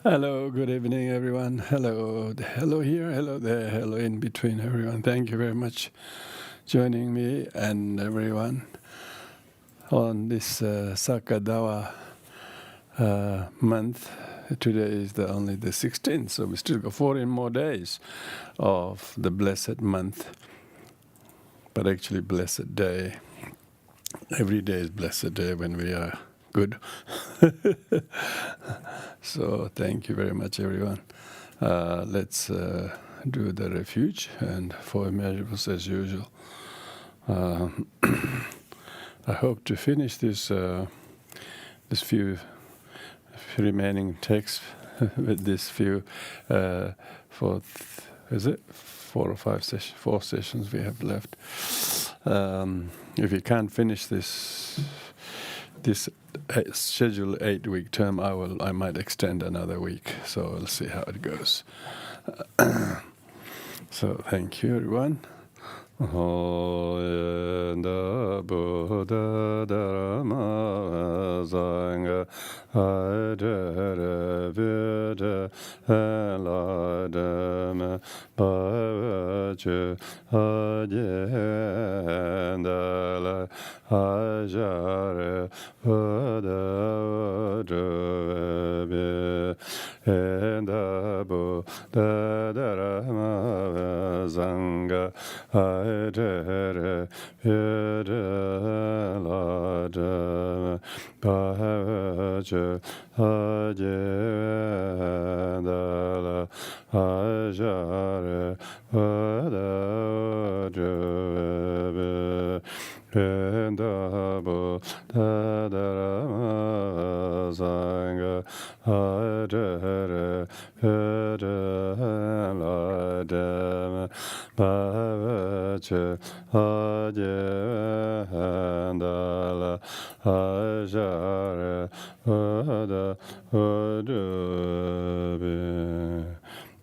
Hello, good evening, everyone. Hello here, hello there, hello in between, everyone. Thank you very much joining me and everyone on this Sakadawa month. Today is only the 16th, so we still got 14 more days of the blessed month, but actually blessed day. Every day is blessed day when we are good. So thank you very much, everyone. Let's do the refuge and four immeasurables as usual. I hope to finish this few remaining texts with this few is it 4 sessions we have left. If we can't finish this scheduled 8-week term, I might extend another week. So we'll see how it goes. So thank you, everyone. Oyenda Buddha Dharma Sangha Adere Vida Eladame Bhavachu Ajendala Ajare Buddha Vajrabe Enda Buddha Dharma Sangha Adere Vida Eladame Bhavachu Ajendala Ajare Buddha Vajrabe Enda Buddha Dharma Sangha Adere Vida Eladame Bhavachu Ajendala Ajare Buddha Vajrabe.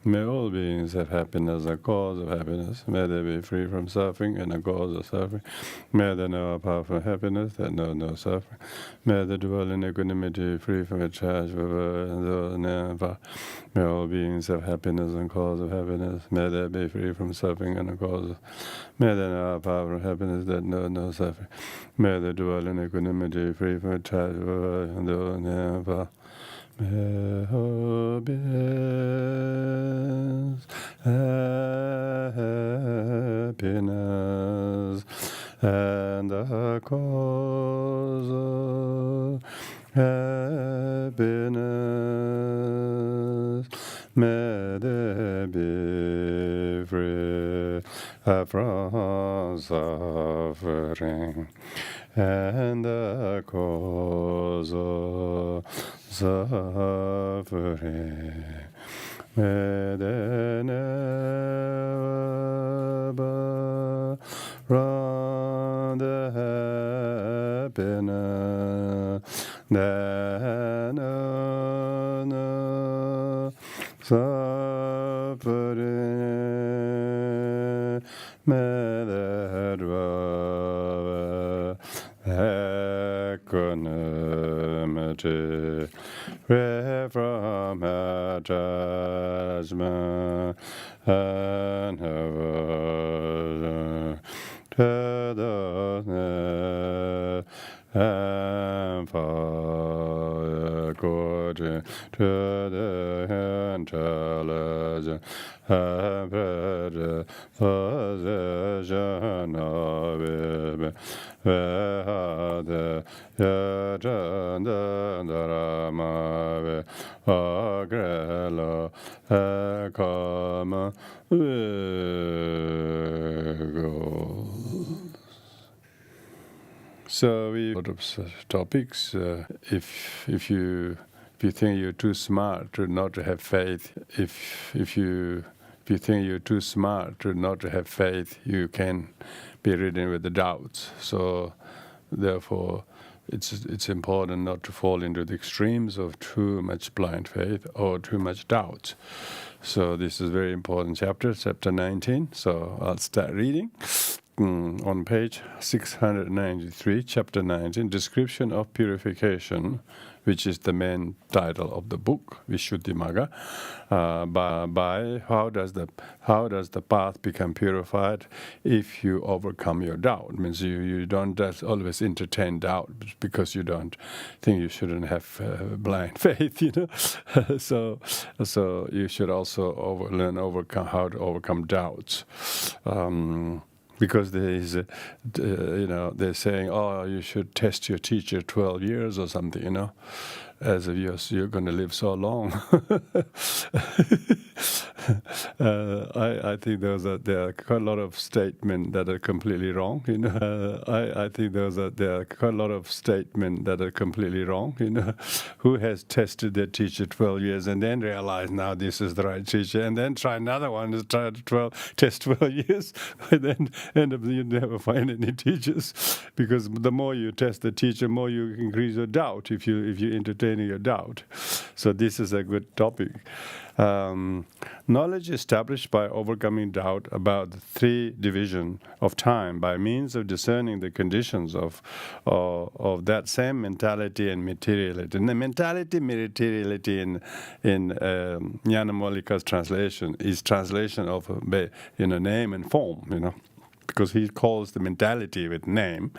May all beings have happiness, a cause of happiness. May they be free from suffering and a cause of suffering. May they know a power from happiness that knows no suffering. May they dwell in equanimity, free from attachment. May all beings have happiness and cause of happiness. May they be free from suffering and a cause of. May they know a power from happiness that knows no suffering. May they dwell in equanimity, free from attachment. May all beings happiness and the cause of happiness. May they be free from suffering and the cause of suffering. May they never run the happiness that no suffering. May they dwell equanimity, free from attachment and aversion to the and fire according to the intelligence and predisposition of it. Vehade Yajandandarama Agrelo Ekama Vigos. So we lot of topics. If you think you're too smart to not to have faith, if you think you're too smart to not to have faith, you can be ridden with the doubts. So therefore, it's important not to fall into the extremes of too much blind faith or too much doubt. So this is a very important chapter 19. So I'll start reading. On page 693, chapter 19, description of purification which is the main title of the book, Vishuddhimagga, by how does the path become purified if you overcome your doubt. It means you don't just always entertain doubt because you don't think you shouldn't have blind faith, so you should also learn how to overcome doubts. Because there is, they're saying, oh, you should test your teacher 12 years or something, as if you're going to live so long. I think there are quite a lot of statements that are completely wrong. I think there are quite a lot of statements that are completely wrong. Who has tested their teacher 12 years and then realized now this is the right teacher, and then try another one to test 12 years, and then end up you never find any teachers, because the more you test the teacher, more you increase your doubt if you entertain your doubt. So this is a good topic. Knowledge established by overcoming doubt about the three divisions of time by means of discerning the conditions of that same mentality and materiality. And the mentality, materiality in Nyanamolika's translation is translation of name and form, because he calls the mentality with name,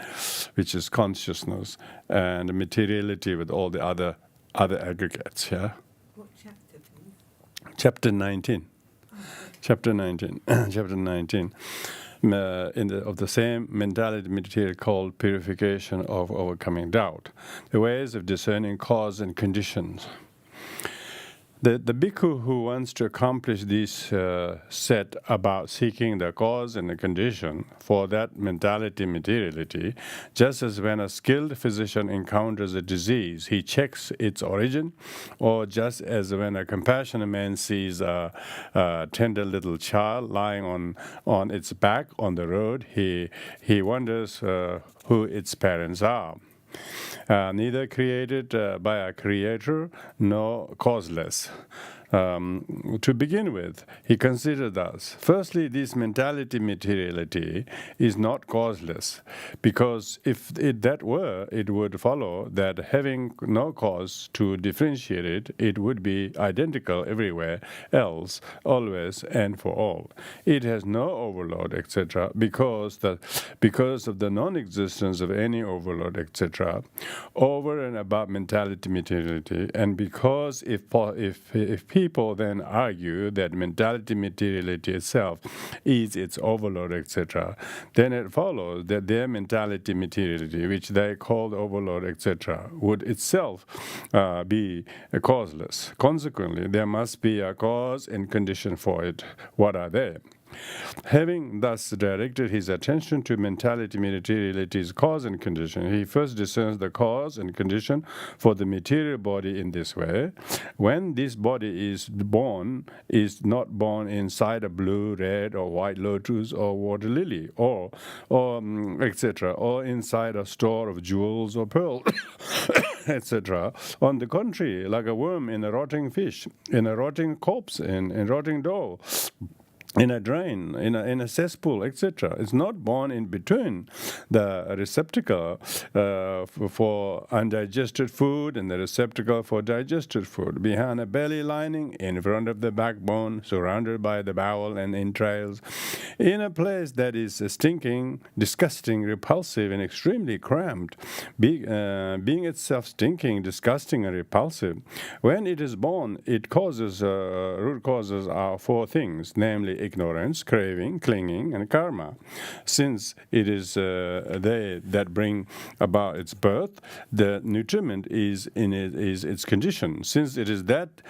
which is consciousness, and the materiality with all the other aggregates. Yeah. What chapter, please? Chapter 19. Chapter 19. Chapter 19. Of the same mentality material called purification of overcoming doubt. The ways of discerning cause and conditions. The bhikkhu who wants to accomplish this set about seeking the cause and the condition for that mentality materiality, just as when a skilled physician encounters a disease, he checks its origin, or just as when a compassionate man sees a tender little child lying on its back on the road, he wonders who its parents are. Neither created by a creator nor causeless. To begin with, he considered thus. Firstly, this mentality materiality is not causeless, because if that were, it would follow that having no cause to differentiate it, it would be identical everywhere else, always and for all. It has no overload, etc., because of the non-existence of any overload, etc., over and above mentality materiality, and because if people then argue that mentality materiality itself is its overload, etc., then it follows that their mentality materiality, which they called overload, etc., would itself be causeless. Consequently, there must be a cause and condition for it. What are they? Having thus directed his attention to mentality materiality's cause and condition, he first discerns the cause and condition for the material body in this way. When this body is not born inside a blue, red, or white lotus or water lily, or etc., or inside a store of jewels or pearls, etc. On the contrary, like a worm in a rotting fish, in a rotting corpse, in rotting dough, in a drain, in a cesspool, etc. It's not born in between the receptacle for undigested food and the receptacle for digested food, behind a belly lining, in front of the backbone, surrounded by the bowel and entrails, in a place that is stinking, disgusting, repulsive, and extremely cramped, being itself stinking, disgusting, and repulsive. When it is born, root causes are four things, namely ignorance, craving, clinging, and karma. Since it is they that bring about its birth, the nutriment is its condition. Since it is that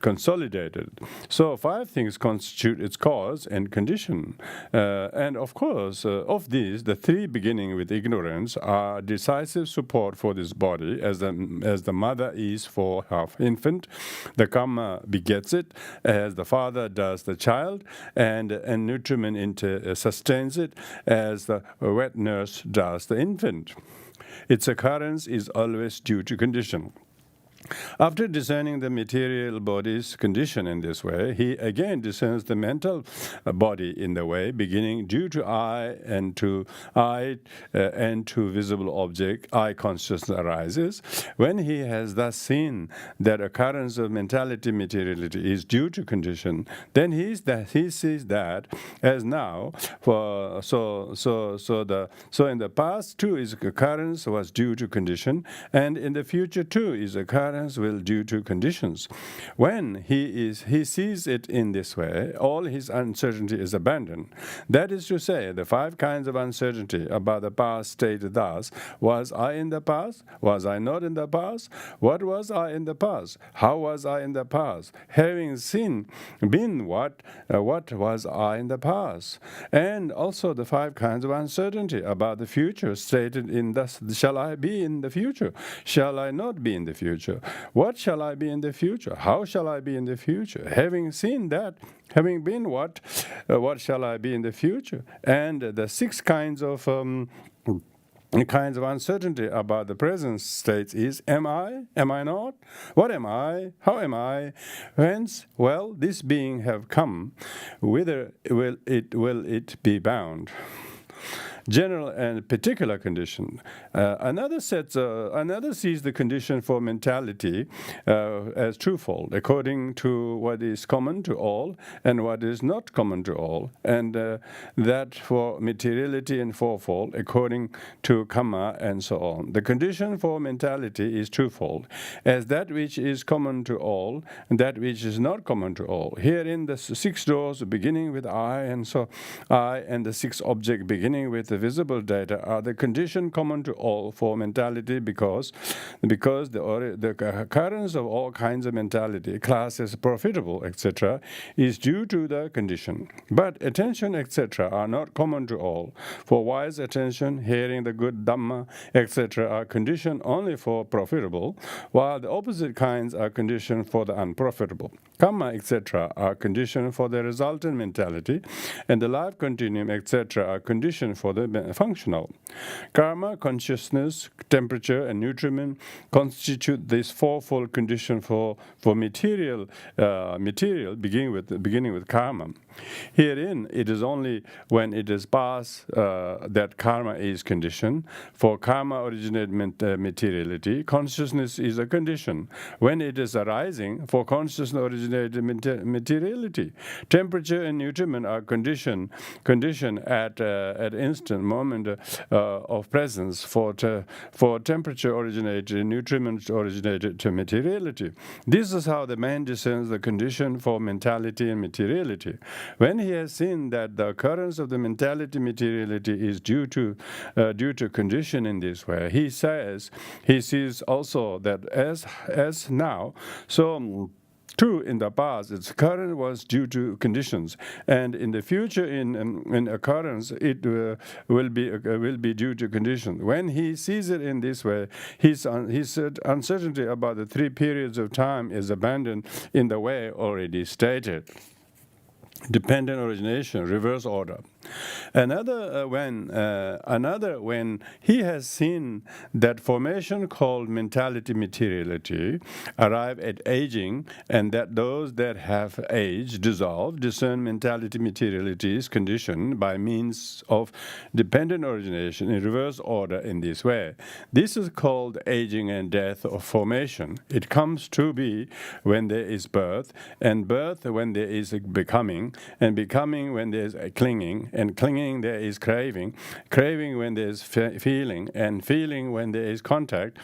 consolidated, so five things constitute its cause and condition. And of course, of these, the three beginning with ignorance are decisive support for this body, as the mother is for her infant. The karma begets it, as the father does the child, and nutriment sustains it, as the wet nurse does the infant. Its occurrence is always due to condition. After discerning the material body's condition in this way, he again discerns the mental body in the way, beginning due to eye and to visible object, eye consciousness arises. When he has thus seen that occurrence of mentality materiality is due to condition, then he sees that as now. So in the past too, his occurrence was due to condition, and in the future too, his occurrence will due to conditions. When he sees it in this way, all his uncertainty is abandoned. That is to say, the 5 kinds of uncertainty about the past stated thus: was I in the past? Was I not in the past? What was I in the past? How was I in the past? Having been what was I in the past? And also the 5 kinds of uncertainty about the future stated in thus: shall I be in the future? Shall I not be in the future? What shall I be in the future? How shall I be in the future? Having seen that, having been what shall I be in the future? And the 6 kinds of uncertainty about the present state is: am I? Am I not? What am I? How am I? Whence? Well, this being have come. Whither will it be bound? General and particular condition. Another sees the condition for mentality as twofold, according to what is common to all and what is not common to all, and that for materiality and fourfold, according to karma and so on. The condition for mentality is twofold, as that which is common to all and that which is not common to all. Herein the 6 doors beginning with I, and so I, and the 6 objects beginning with the visible data are the condition common to all for mentality, because the occurrence of all kinds of mentality, classes, profitable, etc., is due to the condition. But attention, etc., are not common to all. For wise attention, hearing the good Dhamma, etc., are conditioned only for profitable, while the opposite kinds are conditioned for the unprofitable. Karma, etc., are conditioned for the resultant mentality, and the life continuum, etc., are conditioned for the functional. Karma, consciousness, temperature, and nutriment constitute this fourfold condition for material, beginning with karma. Herein, it is only when it is past that karma is conditioned. For karma originate materiality, consciousness is a condition. When it is arising, for consciousness originated materiality. Temperature and nutriment are conditioned at instant moment of presence. For temperature originated, nutriment originated to materiality. This is how the man discerns the condition for mentality and materiality. When he has seen that the occurrence of the mentality materiality is due to condition in this way, he sees also that as now, so too, in the past, its occurrence was due to conditions, and in the future, in occurrence, it will be due to conditions. When he sees it in this way, his uncertainty about the 3 periods of time is abandoned in the way already stated. Dependent origination, reverse order. Another when he has seen that formation called mentality materiality arrive at aging, and that those that have aged dissolve, discern mentality materiality is conditioned by means of dependent origination in reverse order in this way. This is called aging and death of formation. It comes to be when there is birth, and birth when there is becoming, and becoming when there is a clinging, and clinging there is craving, craving when there is feeling, and feeling when there is contact,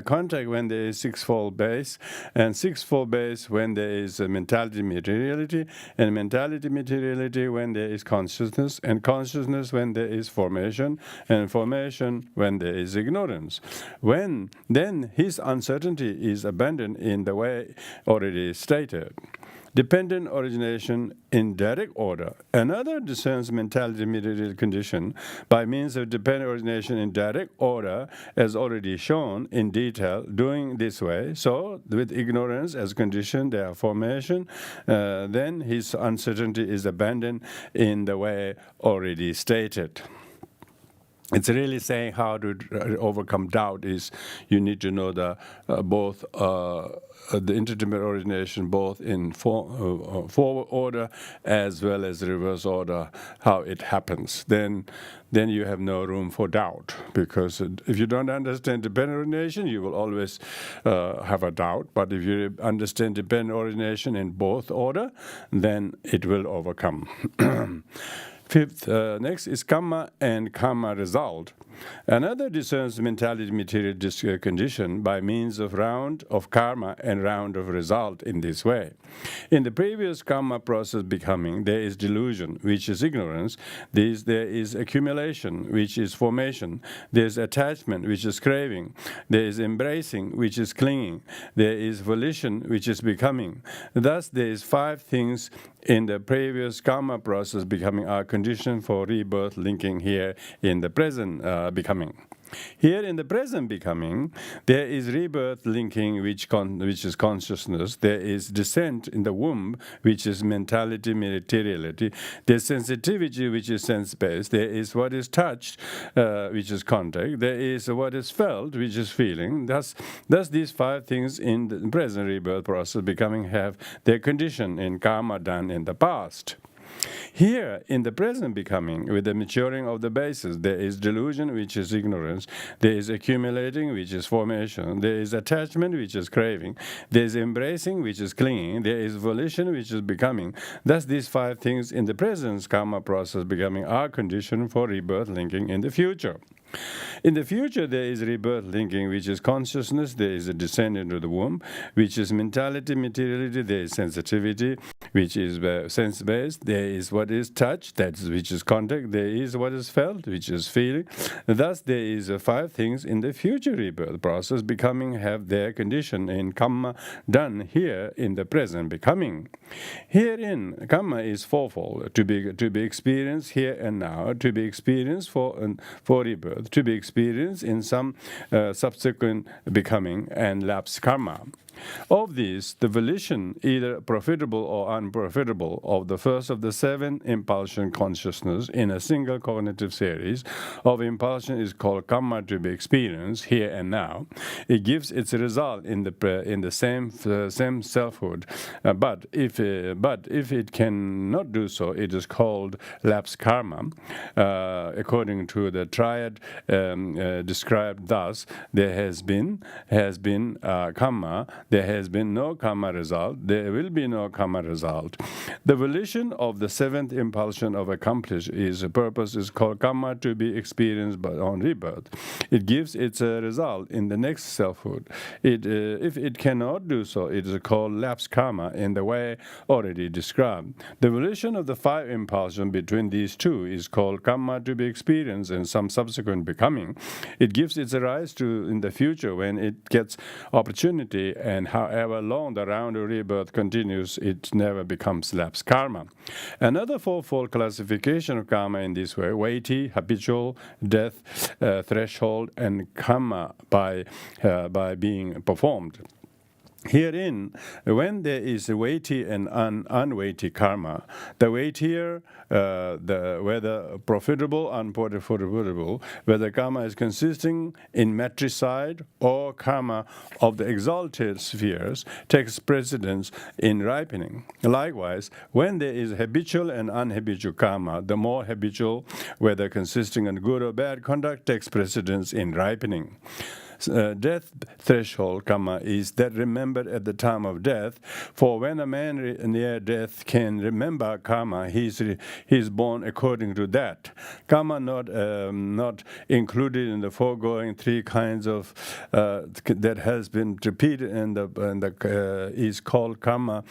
contact when there is 6-fold base, and 6-fold base when there is mentality materiality, and mentality materiality when there is consciousness, and consciousness when there is formation, and formation when there is ignorance. When then his uncertainty is abandoned in the way already stated. Dependent origination in direct order. Another discerns mentality material condition by means of dependent origination in direct order, as already shown in detail, doing this way. So, with ignorance as condition, their formation, then his uncertainty is abandoned in the way already stated. it's really saying how to overcome doubt is you need to know the both the intermittent origination both in forward order as well as reverse order, how it happens. Then you have no room for doubt, because if you don't understand dependent origination, you will always have a doubt. But if you understand dependent origination in both order, then it will overcome. Fifth, next is karma and karma result. Another discerns mentality material condition by means of round of karma and round of result in this way. In the previous karma process becoming, there is delusion, which is ignorance. There is accumulation, which is formation. There is attachment, which is craving. There is embracing, which is clinging. There is volition, which is becoming. Thus, there is 5 things in the previous karma process becoming our condition for rebirth linking here in the present becoming. Here in the present becoming, there is rebirth linking, which is consciousness. There is descent in the womb, which is mentality, materiality. There's sensitivity, which is sense-based. There is what is touched, which is contact. There is what is felt, which is feeling. Thus these 5 things in the present rebirth process becoming have their condition in karma done in the past. Here, in the present becoming, with the maturing of the basis, there is delusion, which is ignorance. There is accumulating, which is formation. There is attachment, which is craving. There is embracing, which is clinging. There is volition, which is becoming. Thus, these 5 things in the present karma process becoming are condition for rebirth linking in the future. In the future, there is rebirth linking, which is consciousness. There is a descent into the womb, which is mentality, materiality. There is sensitivity, which is sense-based. There is what is touched, which is contact. There is what is felt, which is feeling. Thus, there is 5 things in the future rebirth process becoming have their condition in karma done here in the present becoming. Herein, karma is fourfold: to be experienced here and now, to be experienced for rebirth, to be experienced in some subsequent becoming, and lapse karma. Of these, the volition, either profitable or unprofitable, of the first of the 7 impulsion consciousness in a single cognitive series of impulsion is called karma to be experienced here and now. It gives its result in the same selfhood. But if it cannot do so, it is called lapse karma. According to the triad described thus, there has been karma. There has been no karma result. There will be no karma result. The volition of the 7th impulsion of accomplish purpose is called karma to be experienced on rebirth. It gives its result in the next selfhood. If it cannot do so, it is called lapse karma in the way already described. The volition of the 5 impulsion between these 2 is called karma to be experienced in some subsequent becoming. It gives its rise to in the future when it gets opportunity, and however long the round of rebirth continues, it never becomes lapse karma. Another fourfold classification of karma in this way: weighty, habitual, death, threshold, and karma by being performed. Herein, when there is a weighty and unweighty karma, the weightier, whether profitable, unprofitable, whether karma is consisting in matricide or karma of the exalted spheres, takes precedence in ripening. Likewise, when there is habitual and unhabitual karma, the more habitual, whether consisting in good or bad conduct, takes precedence in ripening. Death threshold karma is that remembered at the time of death. For when a man near death can remember karma, he is born according to that. Karma not included in the foregoing 3 kinds of that has been repeated and is called karma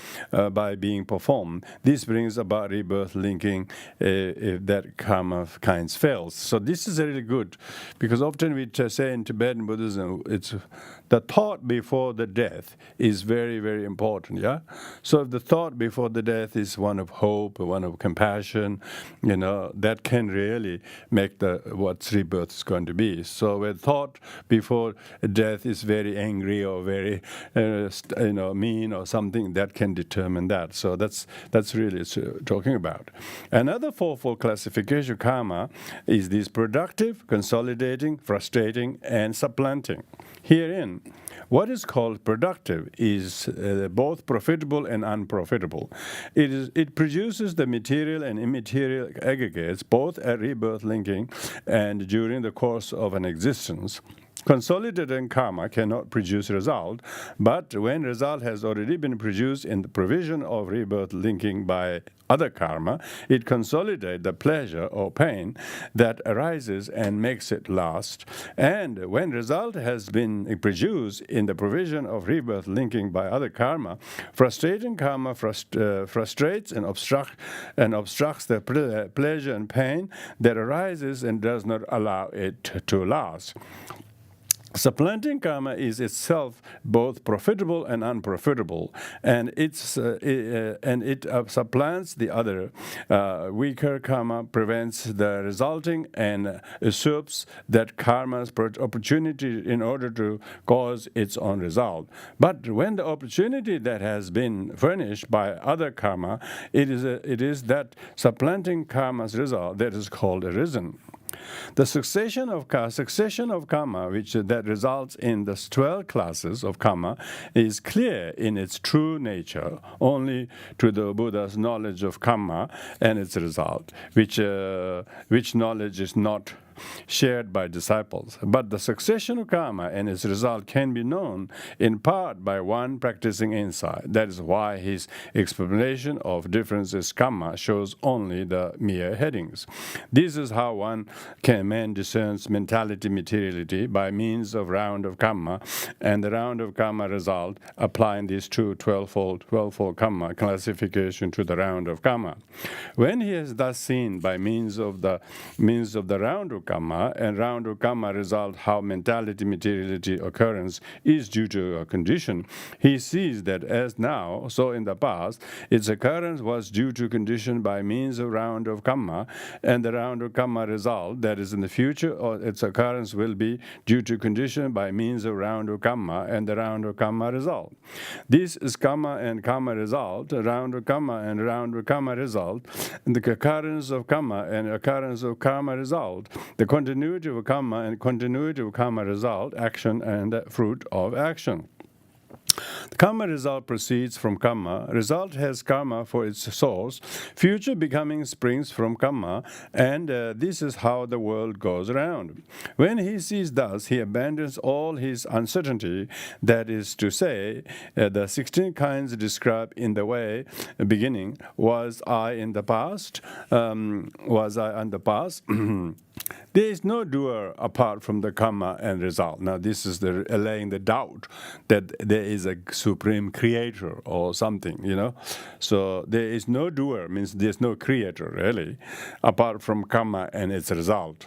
by being performed. This brings about rebirth linking if that karma kinds fails. So this is really good, because often we say in Tibetan Buddhism Buddhism, it's the thought before the death is very, very important, yeah? So if the thought before the death is one of hope, one of compassion, that can really make what rebirth is going to be. So when thought before death is very angry or very, mean or something, that can determine that. So that's really it's talking about. Another fourfold classification, karma, is this productive, consolidating, frustrating, and supplanting. Herein, what is called productive is both profitable and unprofitable. It produces the material and immaterial aggregates both at rebirth linking and during the course of an existence. Consolidated karma cannot produce result, but when result has already been produced in the provision of rebirth linking by other karma, it consolidates the pleasure or pain that arises and makes it last. And when result has been produced in the provision of rebirth linking by other karma, frustrating karma frustrates and obstructs the pleasure and pain that arises and does not allow it to last. Supplanting karma is itself both profitable and unprofitable, and it supplants the other. Weaker karma prevents the resulting and usurps that karma's opportunity in order to cause its own result. But when the opportunity that has been furnished by other karma, it is that supplanting karma's result that is called arisen. The succession of karma, that results in the 12 classes of karma, is clear in its true nature only to the Buddha's knowledge of karma and its result, which knowledge is not shared by disciples. But the succession of karma and its result can be known in part by one practicing insight. That is why his explanation of differences karma shows only the mere headings. This is how man discerns mentality materiality by means of round of karma and the round of karma result, applying these two 12-fold karma classification to the round of karma. When he has thus seen by means of the round of karma and round of karma result how mentality materiality occurrence is due to a condition, he sees that as now, so in the past, its occurrence was due to condition by means of round of karma, and the round of karma result, that is in the future, or its occurrence will be due to condition by means of round of karma and the round of karma result. This is karma and karma result, round of karma and round of karma result, and the occurrence of karma and occurrence of karma result, the continuity of karma and continuity of karma result, action and the fruit of action. The karma result proceeds from karma. Result has karma for its source. Future becoming springs from karma, and this is how the world goes around. When he sees thus, he abandons all his uncertainty, that is to say, the 16 kinds described in the way beginning, was I in the past? Was I in the past? There is no doer apart from the karma and result. Now, this is allaying the doubt that there is a supreme creator or something, So there is no doer, means there's no creator, really, apart from karma and its result.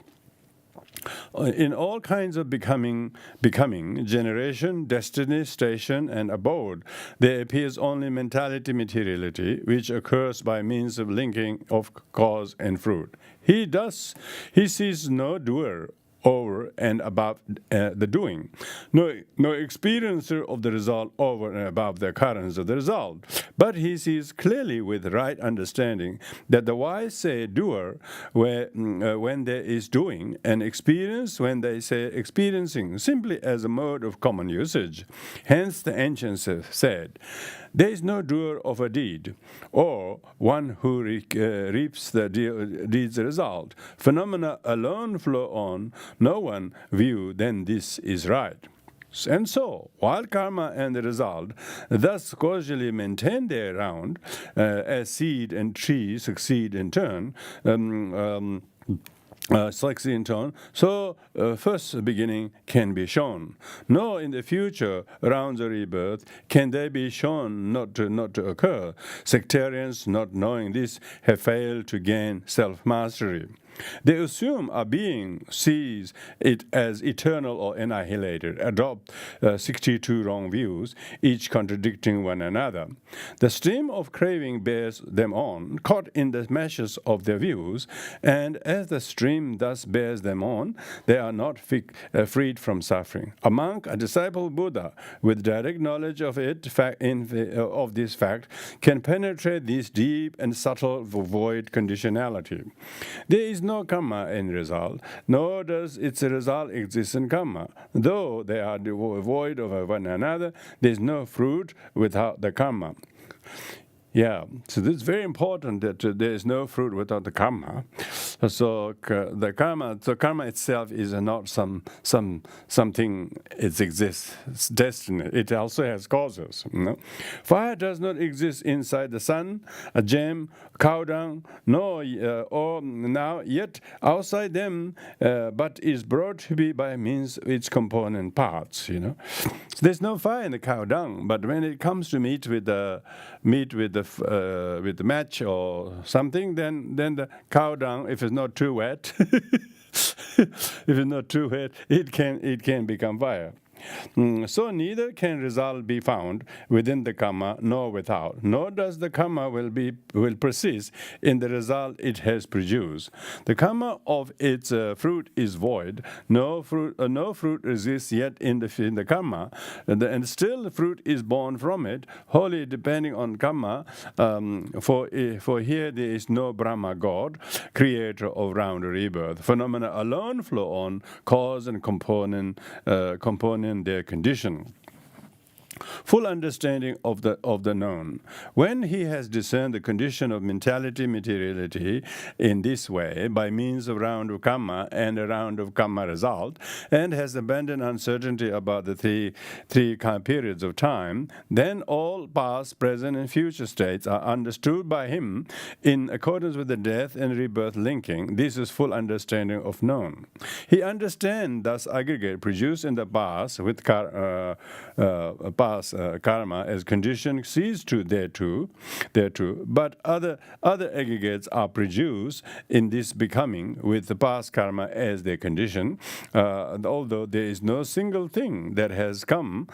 In all kinds of becoming, generation, destiny, station, and abode, there appears only mentality materiality, which occurs by means of linking of cause and fruit. He sees no doer over and above the doing, no experiencer of the result over and above the occurrence of the result. But he sees clearly with right understanding that the wise say doer when there is doing, and experience when they say experiencing, simply as a mode of common usage. Hence the ancients have said, there is no doer of a deed, or one who reaps the deed's result. Phenomena alone flow on, no one view, then this is right. And so, while karma and the result thus causally maintain their round, as seed and tree succeed in turn, so first beginning can be shown. Nor in the future rounds of rebirth can they be shown not to occur. Sectarians, not knowing this, have failed to gain self-mastery. They assume a being sees it as eternal or annihilated, adopt 62 wrong views, each contradicting one another. The stream of craving bears them on, caught in the meshes of their views, and as the stream thus bears them on, they are not freed from suffering. A monk, a disciple Buddha, with direct knowledge of of this fact, can penetrate this deep and subtle void conditionality. There is no karma in result, nor does its result exist in karma. Though they are void of one another, there is no fruit without the karma. Yeah, so this is very important that there is no fruit without the karma. So the karma itself is not something it exists. It's destiny. It also has causes. Fire does not exist inside the sun, a gem, cow dung, or now yet outside them, but is brought to be by means of its component parts. So there's no fire in the cow dung, but when it comes to meat with the match or something, then the cow dung, if it's not too wet, it can become fire. So neither can result be found within the karma nor without, nor does the karma will persist in the result it has produced. The karma of its fruit is void. No fruit exists yet in the karma, and still the fruit is born from it, wholly depending on karma. For here there is no Brahma God, creator of round rebirth. Phenomena alone flow on, cause and component their condition. Full understanding of the known. When he has discerned the condition of mentality, materiality in this way, by means of round of karma and a round of karma result, and has abandoned uncertainty about the three periods of time, then all past, present, and future states are understood by him in accordance with the death and rebirth linking. This is full understanding of known. He understands thus aggregate produced in the past with karma as condition cease to thereto, but other aggregates are produced in this becoming with the past karma as their condition, although there is no single thing that has come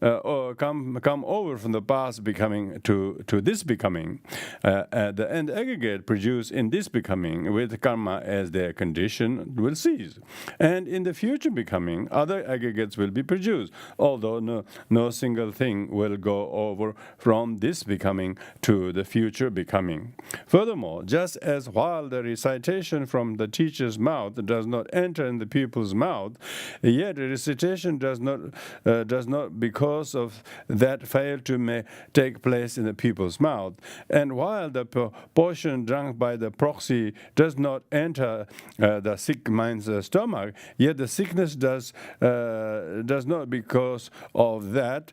over from the past becoming to this becoming. And aggregate produced in this becoming with karma as their condition will cease, and in the future becoming other aggregates will be produced, although no single thing will go over from this becoming to the future becoming. Furthermore, just as while the recitation from the teacher's mouth does not enter in the pupil's mouth, yet recitation does not because of that fail to take place in the pupil's mouth. And while the portion drunk by the proxy does not enter the sick mind's stomach, yet the sickness does not because of that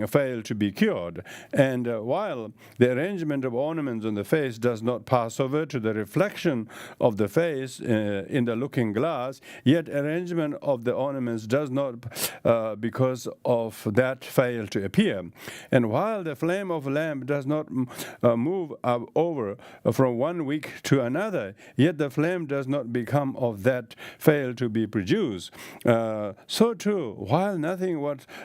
fail to be cured. And while the arrangement of ornaments on the face does not pass over to the reflection of the face in the looking glass, yet arrangement of the ornaments does not because of that fail to appear. And while the flame of a lamp does not move over from one wick to another, yet the flame does not become of that fail to be produced. So too, while nothing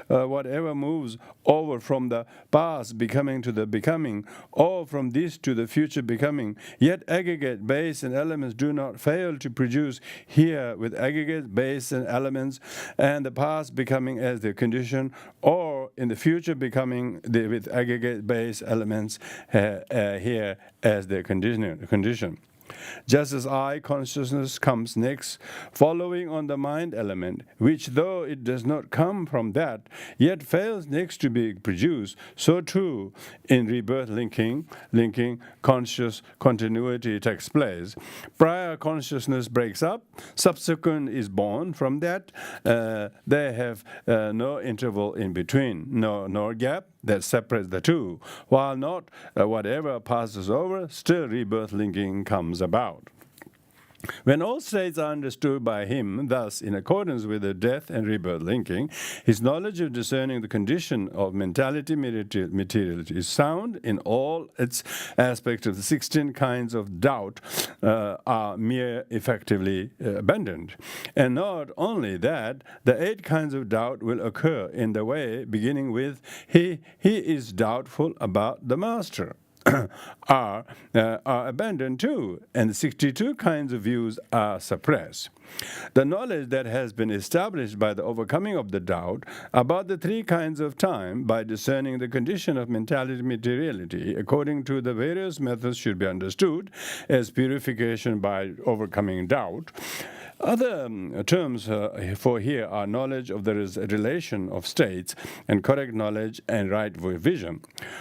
whatever moves over from the past becoming to the becoming, or from this to the future becoming, yet aggregate, base, and elements do not fail to produce here with aggregate, base, and elements, and the past becoming as their condition, or in the future becoming with aggregate, base, elements here as their condition. Just as I consciousness comes next, following on the mind element, which though it does not come from that, yet fails next to be produced, so too in rebirth linking, conscious continuity takes place. Prior consciousness breaks up, subsequent is born from that. They have no interval in between, nor gap that separates the two, while not whatever passes over, still rebirth linking comes about. When all states are understood by him, thus, in accordance with the death and rebirth linking, his knowledge of discerning the condition of mentality materiality is sound in all its aspects of the 16 kinds of doubt are mere effectively abandoned. And not only that, the 8 kinds of doubt will occur in the way, beginning with, he is doubtful about the master. are abandoned too, and the 62 kinds of views are suppressed. The knowledge that has been established by the overcoming of the doubt about the 3 kinds of time by discerning the condition of mentality materiality according to the various methods should be understood as purification by overcoming doubt. Other terms for here are knowledge of the relation of states and correct knowledge and right vision.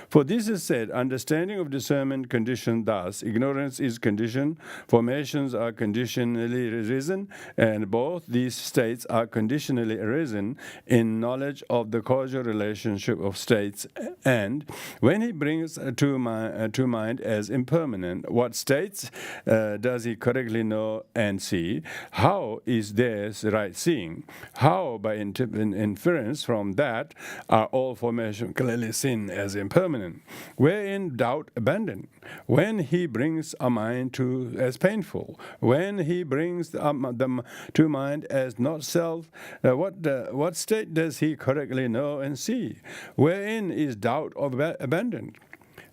For this is said, understanding of discernment condition thus, ignorance is condition, formations are conditionally arisen, and both these states are conditionally arisen in knowledge of the causal relationship of states, and when he brings to mind as impermanent, what states does he correctly know and see? How is theirs right seeing? How, by inference from that, are all formations clearly seen as impermanent? Wherein doubt abandoned? When he brings a mind to as painful? When he brings them to mind as not self? What state does he correctly know and see? Wherein is doubt abandoned?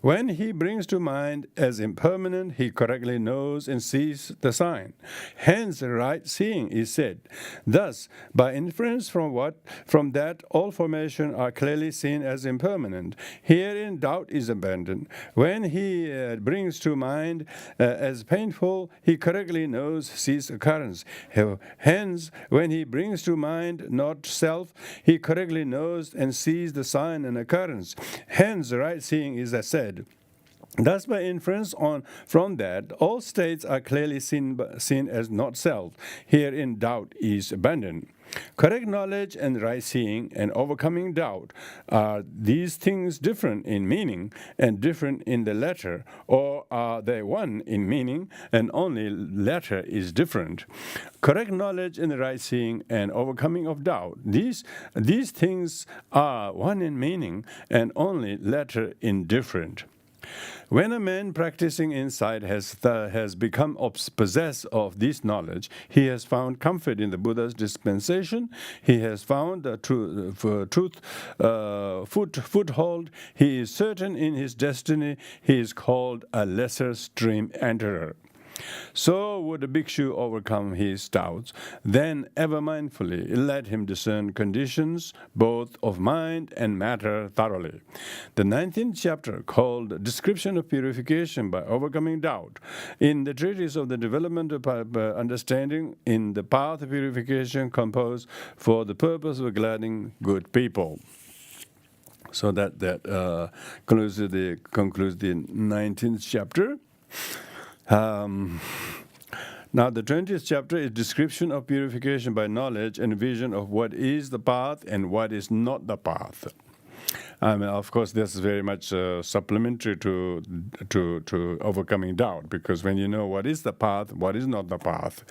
When he brings to mind as impermanent, he correctly knows and sees the sign. Hence, right seeing is said. Thus, by inference from that, all formations are clearly seen as impermanent. Herein, doubt is abandoned. When he brings to mind as painful, he correctly knows, sees occurrence. Hence, when he brings to mind not self, he correctly knows and sees the sign and occurrence. Hence, right seeing is said. Thus, by inference from that, all states are clearly seen as not self. Herein, doubt is abandoned. Correct knowledge and right seeing and overcoming doubt, are these things different in meaning and different in the letter, or are they one in meaning and only letter is different? Correct knowledge and right seeing and overcoming of doubt, these things are one in meaning and only letter indifferent. When a man practicing insight has become possessed of this knowledge, he has found comfort in the Buddha's dispensation. He has found the foothold. He is certain in his destiny. He is called a lesser stream enterer. So would a bhikshu overcome his doubts, then ever mindfully let him discern conditions both of mind and matter thoroughly. The 19th chapter, called Description of Purification by Overcoming Doubt, in the treatise of the development of understanding in the path of purification composed for the purpose of gladdening good people. So that concludes the 19th chapter. Now, the 20th chapter is description of purification by knowledge and vision of what is the path and what is not the path. Of course, this is very much supplementary to overcoming doubt, because when you know what is the path, what is not the path,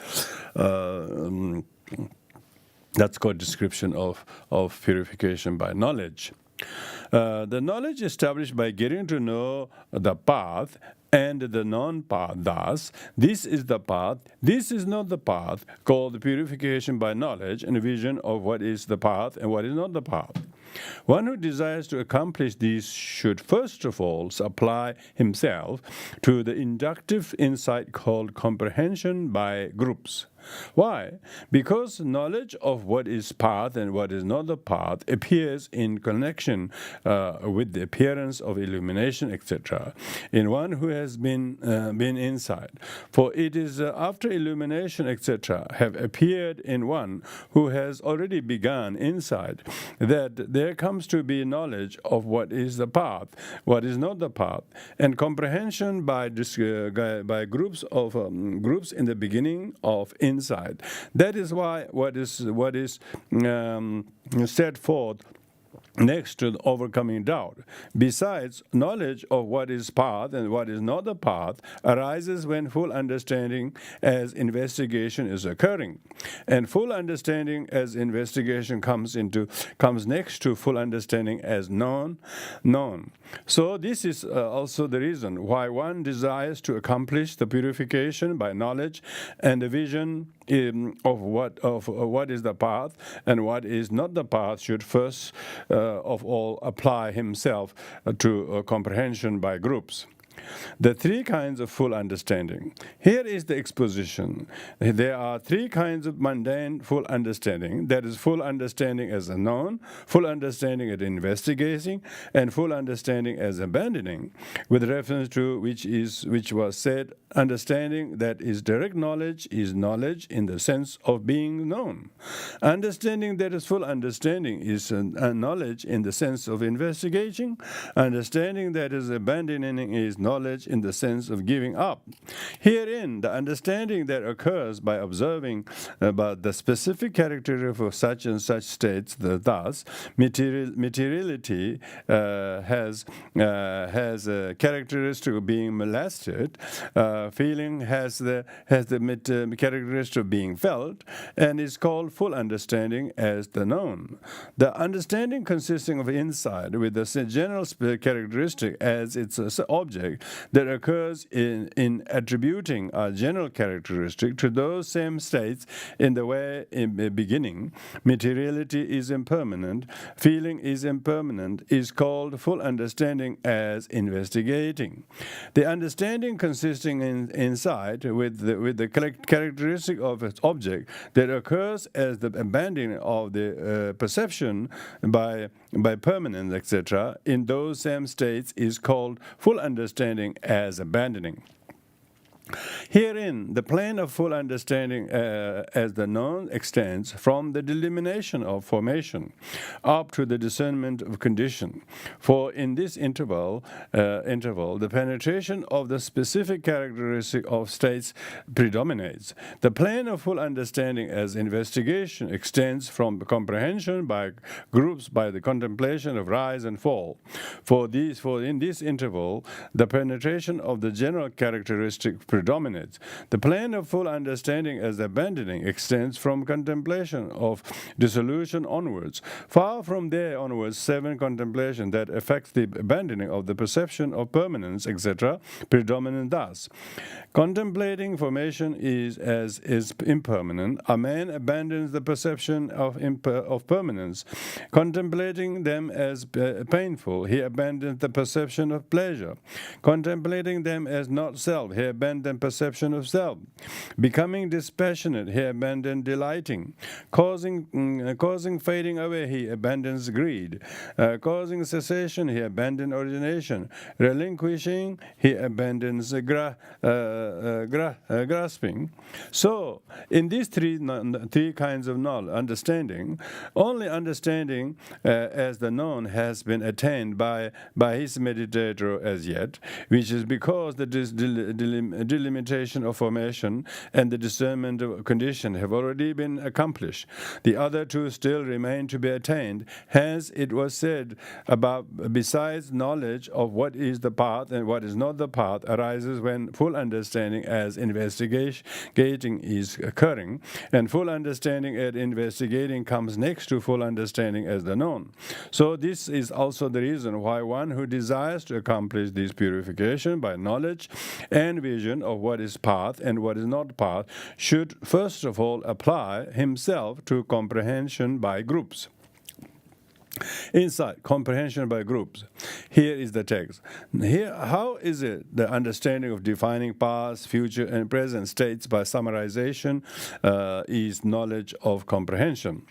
that's called description of purification by knowledge. The knowledge established by getting to know the path and the non-path. Thus, this is the path, this is not the path, called purification by knowledge and vision of what is the path and what is not the path. One who desires to accomplish these should first of all apply himself to the inductive insight called comprehension by groups. Why? Because knowledge of what is path and what is not the path appears in connection with the appearance of illumination, etc., in one who has been inside. For it is after illumination, etc., have appeared in one who has already begun inside, that there comes to be knowledge of what is the path, what is not the path, and comprehension by groups in the beginning of inside. That is why what is set forth next to overcoming doubt. Besides, knowledge of what is path and what is not the path arises when full understanding as investigation is occurring. And full understanding as investigation comes next to full understanding as known. So this is also the reason why one desires to accomplish the purification by knowledge and the vision of what is the path and what is not the path should first of all apply himself to comprehension by groups. The three kinds of full understanding. Here is the exposition. There are three kinds of mundane full understanding. That is full understanding as a known, full understanding as investigating, and full understanding as abandoning. With reference to which was said, understanding that is direct knowledge is knowledge in the sense of being known. Understanding that is full understanding is knowledge in the sense of investigating. Understanding that is abandoning is knowledge in the sense of giving up. Herein, the understanding that occurs by observing about the specific character of such and such states, thus, materiality has a characteristic of being molested, feeling has the characteristic of being felt, and is called full understanding as the known. The understanding consisting of insight with the general characteristic as its object that occurs in attributing a general characteristic to those same states in the way in the beginning. Materiality is impermanent, feeling is impermanent, is called full understanding as investigating. The understanding consisting in insight with the characteristic of its object that occurs as the abandoning of the perception by permanence, etc., in those same states is called full understanding as abandoning. Herein, the plane of full understanding as the known extends from the delimitation of formation up to the discernment of condition. For in this interval, the penetration of the specific characteristic of states predominates. The plane of full understanding as investigation extends from comprehension by groups by the contemplation of rise and fall. For in this interval, the penetration of the general characteristic predominates. The plane of full understanding as abandoning extends from contemplation of dissolution onwards. Far from there onwards, seven contemplation that affects the abandoning of the perception of permanence, etc., predominant thus. Contemplating formation is impermanent. A man abandons the perception of permanence. Contemplating them as painful, he abandons the perception of pleasure. Contemplating them as not self, he abandons perception of self. Becoming dispassionate, he abandons delighting. Causing fading away, he abandons greed. Causing cessation, he abandons origination. Relinquishing, he abandons grasping. So, in these three kinds of understanding, only understanding as the known has been attained by his meditator as yet, which is because the delimitation of formation and the discernment of condition have already been accomplished. The other two still remain to be attained. Hence, it was said above, besides knowledge of what is the path and what is not the path arises when full understanding as investigating is occurring, and full understanding as investigating comes next to full understanding as the known. So this is also the reason why one who desires to accomplish this purification by knowledge and vision of what is path and what is not path should first of all apply himself to comprehension by groups. Insight, comprehension by groups. Here is the text. Here, how is it the understanding of defining past, future, and present states by summarization is knowledge of comprehension?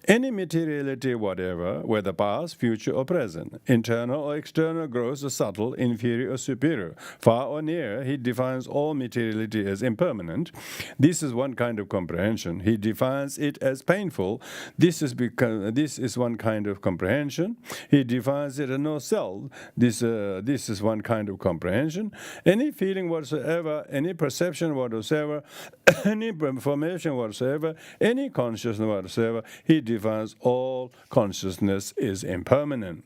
Any materiality whatever, whether past, future, or present, internal or external, gross or subtle, inferior or superior, far or near, he defines all materiality as impermanent. This is one kind of comprehension. He defines it as painful. This is one kind of comprehension. comprehension. He defines it as no self. This is one kind of comprehension. Any feeling whatsoever, any perception whatsoever, any formation whatsoever, any consciousness whatsoever, he defines all consciousness is impermanent.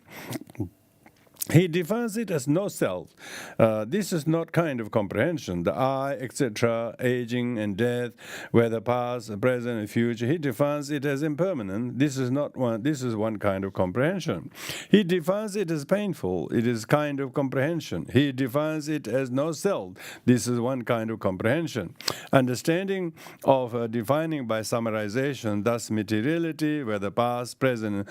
He defines it as no self. This is not kind of comprehension. The I, etc., aging and death, whether past, present, and future. He defines it as impermanent. This is not one. This is one kind of comprehension. He defines it as painful. It is kind of comprehension. He defines it as no self. This is one kind of comprehension. Understanding of defining by summarization, thus materiality, whether past, present,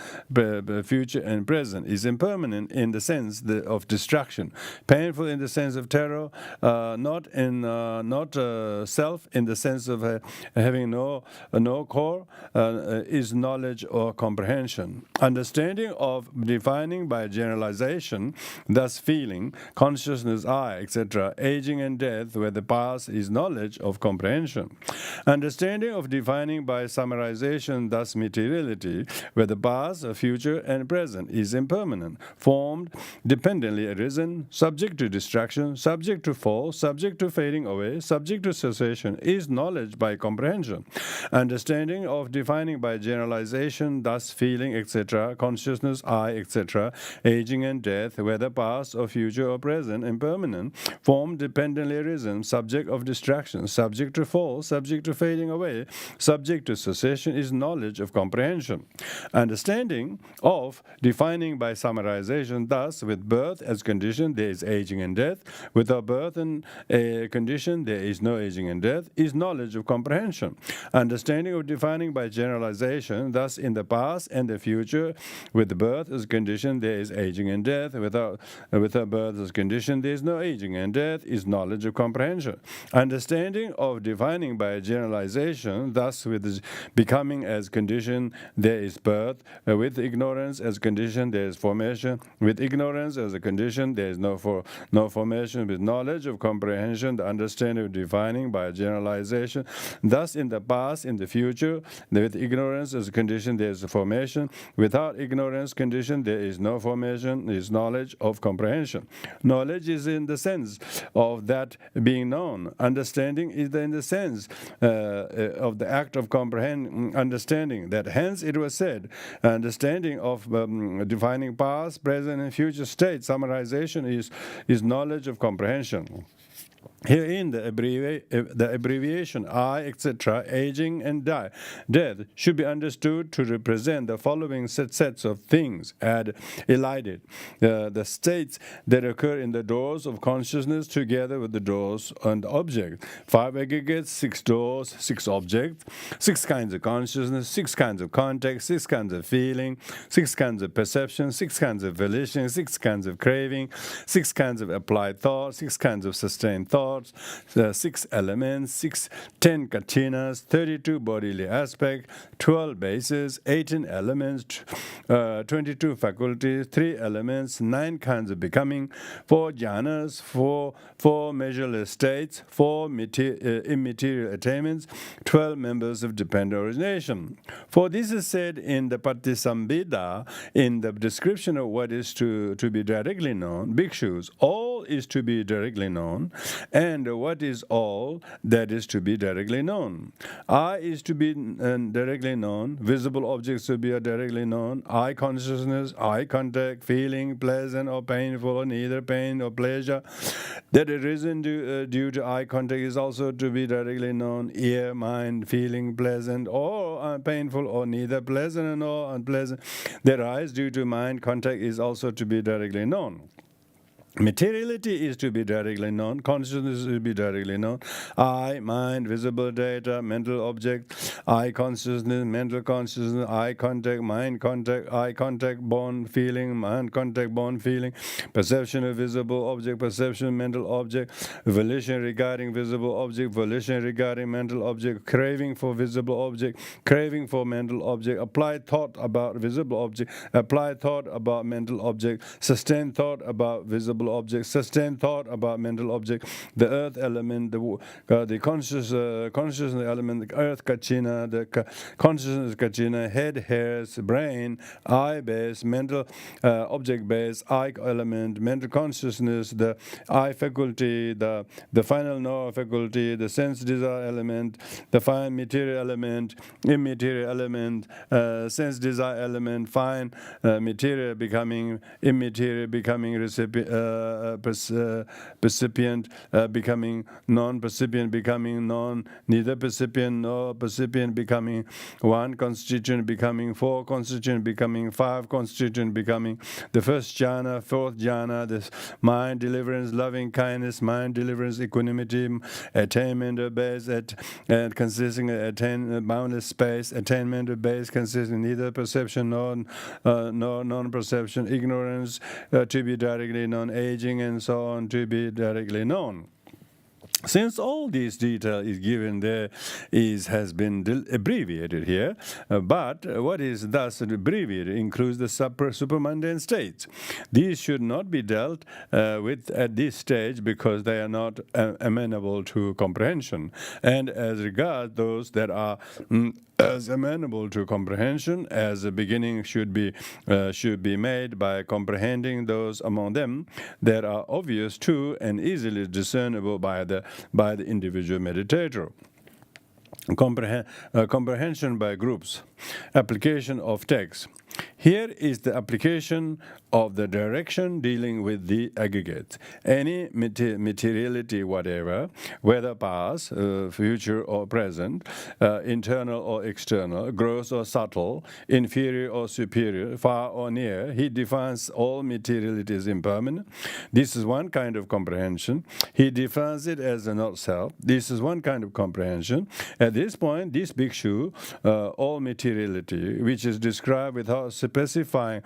future, and present, is impermanent in the sense of destruction, painful in the sense of terror, not self in the sense of having no core, is knowledge or comprehension. Understanding of defining by generalization, thus feeling, consciousness, I, etc., aging and death, where the past is knowledge of comprehension. Understanding of defining by summarization, thus materiality, where the past, future, and present is impermanent, formed, dependently arisen, subject to distraction, subject to fall, subject to fading away, subject to cessation, is knowledge by comprehension. Understanding of defining by generalization, thus feeling, etc., consciousness, I, etc., aging and death, whether past or future or present, impermanent, formed, dependently arisen, subject of distraction, subject to fall, subject to fading away, subject to cessation, is knowledge of comprehension. Understanding of defining by summarization, thus with birth as condition, there is aging and death. Without birth and a condition, there is no aging and death, is knowledge of comprehension. Understanding of defining by generalization, thus in the past and the future, with birth as condition, there is aging and death. Without birth as condition, there is no aging and death, is knowledge of comprehension. Understanding of defining by generalization, thus with becoming as condition, there is birth. With ignorance as condition, there is formation. With ignorance as a condition, there is no formation. With knowledge of comprehension, the understanding of defining by generalization, thus in the past, in the future, with ignorance as a condition, there is a formation. Without ignorance condition, there is no formation, is knowledge of comprehension. Knowledge is in the sense of that being known. Understanding is in the sense of the act of understanding. That hence it was said, understanding of defining past, present, and future state, summarization is knowledge of comprehension. Herein, the abbreviation I, etc., aging and death should be understood to represent the following sets of things elided. The states that occur in the doors of consciousness together with the doors and object. 5 aggregates, 6 doors, 6 objects, 6 kinds of consciousness, 6 kinds of context, 6 kinds of feeling, 6 kinds of perception, 6 kinds of volition, 6 kinds of craving, 6 kinds of applied thought, 6 kinds of sustained thought, 6 elements, 10 kachinas, 32 bodily aspects, 12 bases, 18 elements, 22 faculties, 3 elements, 9 kinds of becoming, 4 jhanas, 4 measureless states, 4 immaterial attainments, 12 members of dependent origination. For this is said in the Patisambhida, in the description of what is to be directly known, bhikshus, all is to be directly known, and what is all that is to be directly known. I is to be directly known, visible objects to be directly known, eye consciousness, eye contact, feeling, pleasant or painful, or neither pain or pleasure, that arisen due to eye contact is also to be directly known, ear, mind, feeling, pleasant or painful, or neither pleasant nor unpleasant, that arise due to mind contact is also to be directly known. Materiality is to be directly known, consciousness is to be directly known, I, mind, visible data, mental object, I consciousness, mental consciousness, eye contact, mind contact, eye contact, born feeling, mind contact, born feeling, perception of visible object, perception, mental object, volition regarding visible object, volition regarding mental object, craving for visible object, craving for mental object, applied thought about visible object, applied thought about mental object, sustained thought about visible sensible object, sustained thought about mental object, the earth element, the consciousness element, the earth kachina, the consciousness kachina, head, hairs, brain, eye base, mental object base, eye element, mental consciousness, the eye faculty, the final knower faculty, the sense desire element, the fine material element, immaterial element, sense desire element, fine material becoming immaterial, becoming percipient, becoming non-percipient, becoming neither percipient nor percipient, becoming one constituent, becoming four constituent, becoming five constituent, becoming the first jhana, fourth jhana, this mind deliverance, loving kindness, mind deliverance, equanimity, attainment of base, and consisting of boundless space, attainment of base consisting neither perception nor non-perception, ignorance to be directly known, aging and so on to be directly known. Since all this detail is given there has been abbreviated here, but what is thus abbreviated includes the supermundane states. These should not be dealt with at this stage because they are not amenable to comprehension. And as regards those that are as amenable to comprehension, as a beginning should be made by comprehending those among them that are obvious to and easily discernible by the individual meditator. Comprehension by groups. Application of text. Here is the application of the direction dealing with the aggregate. Any materiality whatever, whether past, future or present, internal or external, gross or subtle, inferior or superior, far or near, he defines all materiality as impermanent. This is one kind of comprehension. He defines it as a not self. This is one kind of comprehension. At this point, this bhikshu, all materiality, which is described without specifying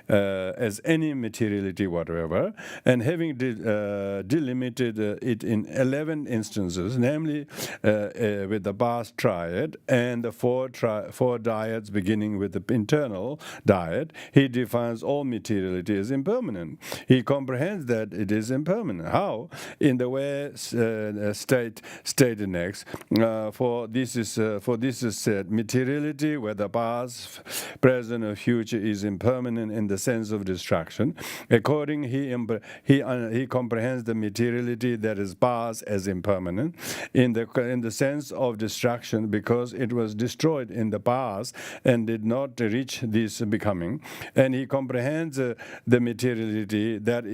as any materiality whatever, and having delimited it in 11 instances, namely with the past triad and the four dyads beginning with the internal dyad, he defines all materiality as impermanent. He comprehends that it is impermanent. How? In the way stated next. For this is said, materiality, whether past, present, or future, is impermanent in the sense of destruction. According, he comprehends the materiality that is past as impermanent in the sense of destruction, because it was destroyed in the past and did not reach this becoming. And he comprehends the materiality that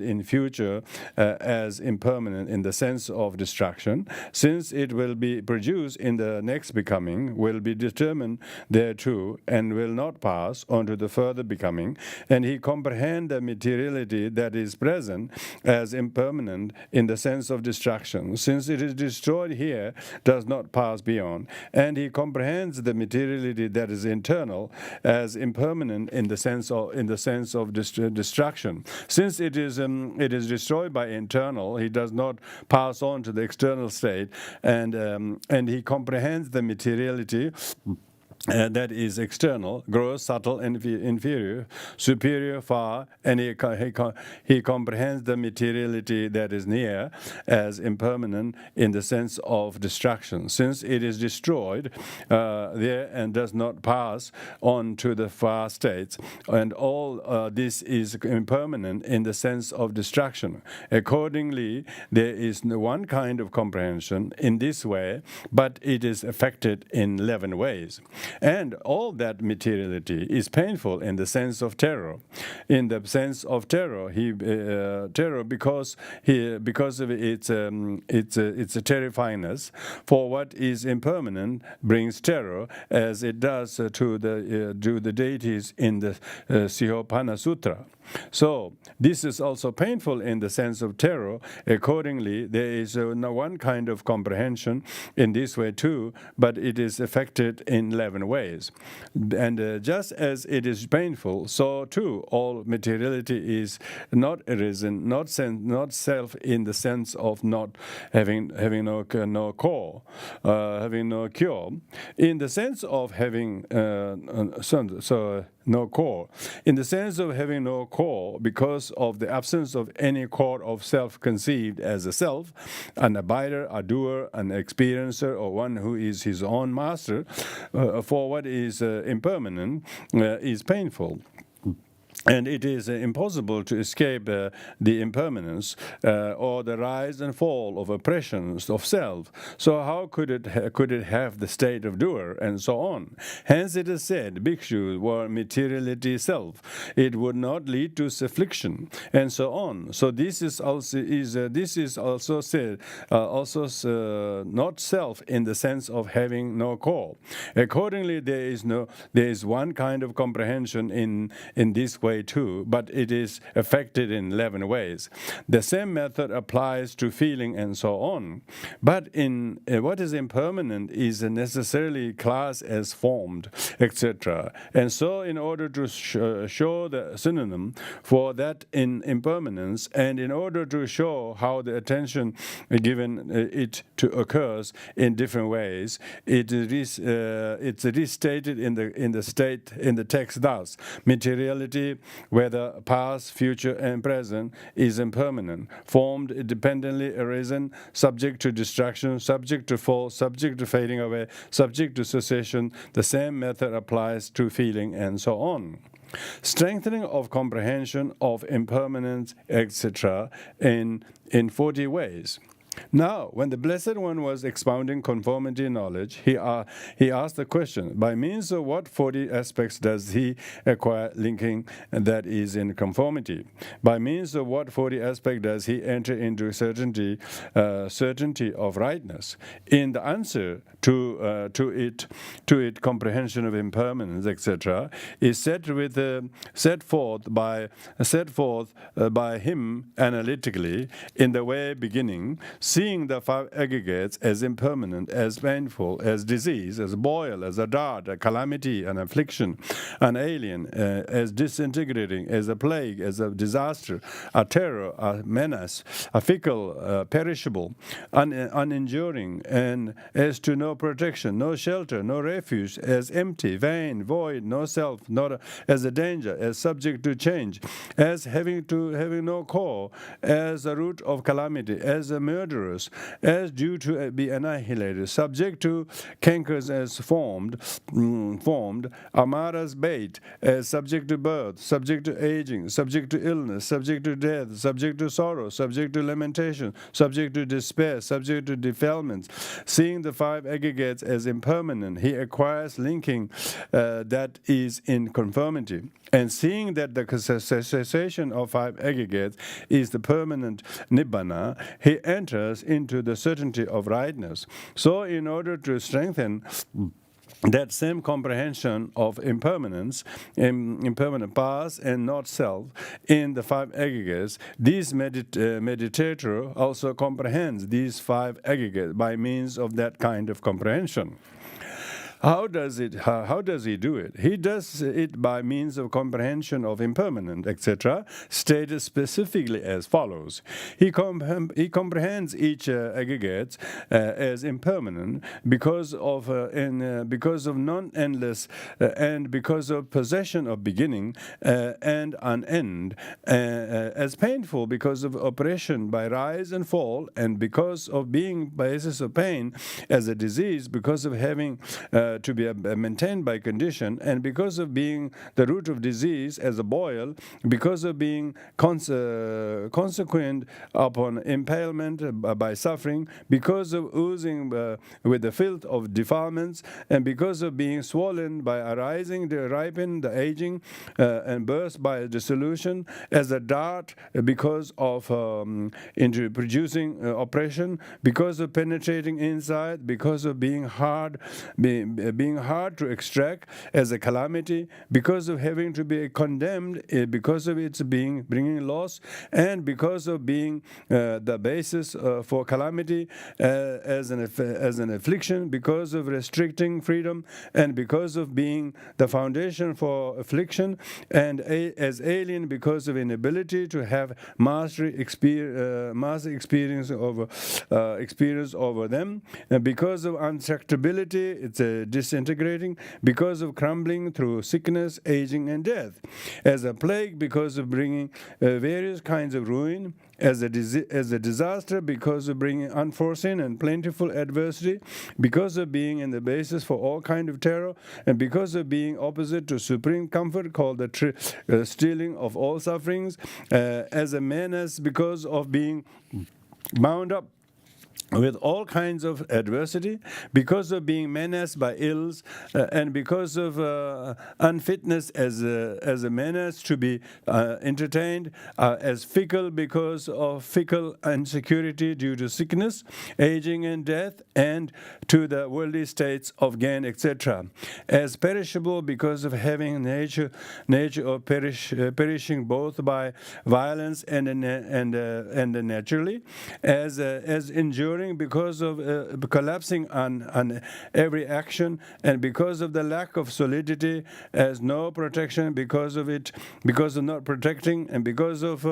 in future as impermanent in the sense of destruction, since it will be produced in the next becoming, will be determined thereto, and will not pass on to the further becoming. And he comprehends the materiality that is present as impermanent in the sense of destruction, since it is destroyed here, does not pass beyond. And he comprehends the materiality that is internal as impermanent in the sense of destruction, since it is destroyed by internal, he does not pass on to the external state, and he comprehends the materiality that is external, gross, subtle, inferior, superior, far, and he comprehends the materiality that is near as impermanent in the sense of destruction, since it is destroyed there and does not pass on to the far states, and all this is impermanent in the sense of destruction. Accordingly, there is one kind of comprehension in this way, but it is affected in 11 ways. And all that materiality is painful in the sense of terror. In the sense of terror, terror because of its terrifyingness. For what is impermanent brings terror, as it does to the deities in the Sihopana Sutra. So this is also painful in the sense of terror. Accordingly, there is one kind of comprehension in this way too, but it is affected in 11 ways. And just as it is painful, so too all materiality is not arisen, not self in the sense of not having no core, having no cure. In the sense of having no core. In the sense of having no core, because of the absence of any core of self conceived as a self, an abider, a doer, an experiencer, or one who is his own master, for what is impermanent is painful. And it is impossible to escape the impermanence or the rise and fall of oppressions of self. So how could it have the state of doer, and so on? Hence it is said, bhikshus were materiality self. It would not lead to affliction, and so on. So this is also said not self in the sense of having no core. Accordingly, there is one kind of comprehension in this way too, but it is affected in 11 ways. The same method applies to feeling and so on. But in what is impermanent is necessarily class as formed, etc. And so in order to show the synonym for that in impermanence, and in order to show how the attention given it to occurs in different ways, it's restated in the text thus: materiality, whether past, future, and present, is impermanent, formed, independently arisen, subject to destruction, subject to fall, subject to fading away, subject to cessation. The same method applies to feeling, and so on. Strengthening of comprehension of impermanence, etc., in 40 ways. Now, when the Blessed One was expounding conformity knowledge, he asked the question, by means of what 40 aspects does he acquire linking that is in conformity? By means of what 40 aspects does he enter into certainty of rightness? In the answer to it, comprehension of impermanence, etc., is set forth by him analytically in the way beginning, seeing the 5 aggregates as impermanent, as painful, as disease, as boil, as a dart, a calamity, an affliction, an alien, as disintegrating, as a plague, as a disaster, a terror, a menace, a fickle, perishable, unenduring, and as to no protection, no shelter, no refuge, as empty, vain, void, no self, as a danger, as subject to change, as having no core, as a root of calamity, as a murderers, as due to be annihilated, subject to cankers as formed, Amara's bait, as subject to birth, subject to aging, subject to illness, subject to death, subject to sorrow, subject to lamentation, subject to despair, subject to defilements. Seeing the 5 aggregates as impermanent, he acquires linking that is in conformity. And seeing that the cessation of 5 aggregates is the permanent nibbana, he enters into the certainty of rightness. So in order to strengthen that same comprehension of impermanence, impermanent past and not self, in the 5 aggregates, this meditator also comprehends these 5 aggregates by means of that kind of comprehension. How does he do it? He does it by means of comprehension of impermanent, etc., stated specifically as follows. He comprehends each aggregate as impermanent because of non-endless and because of possession of beginning and an end, as painful because of oppression by rise and fall, and because of being basis of pain as a disease, because of having to be maintained by condition, and because of being the root of disease as a boil, because of being consequent upon impalement by suffering, because of oozing with the filth of defilements, and because of being swollen by arising, the ripen, the aging, and burst by dissolution, as a dart because of producing oppression, because of penetrating inside, because of being hard to extract, as a calamity, because of having to be condemned, because of its bringing loss, and because of being the basis for calamity, as an affliction, because of restricting freedom, and because of being the foundation for affliction, and as alien because of inability to have master experience over them, and because of untractability, it's a disintegrating, because of crumbling through sickness, aging, and death, as a plague because of bringing various kinds of ruin, as a disaster because of bringing unforeseen and plentiful adversity, because of being in the basis for all kind of terror, and because of being opposite to supreme comfort called the stealing of all sufferings, as a menace because of being bound up with all kinds of adversity, because of being menaced by ills, and because of unfitness as a menace to be entertained, as fickle because of fickle insecurity due to sickness, aging, and death, and to the worldly states of gain, etc. As perishable because of having nature of perishing both by violence and naturally, as enduring because of collapsing on every action, and because of the lack of solidity, as no protection because of not protecting, and because of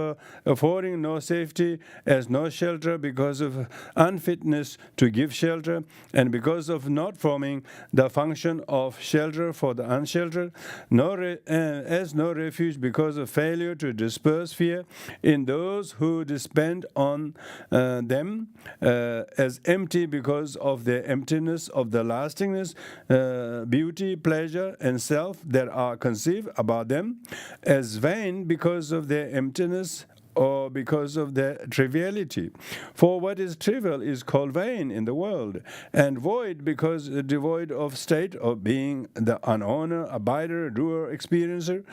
affording no safety, as no shelter because of unfitness to give shelter, and because of not forming the function of shelter for the unsheltered, as no refuge because of failure to disperse fear in those who depend on them, as empty because of their emptiness of the lastingness, beauty, pleasure, and self that are conceived about them, as vain because of their emptiness or because of their triviality. For what is trivial is called vain in the world, and void because devoid of state of being the unowner, abider, doer, experiencer,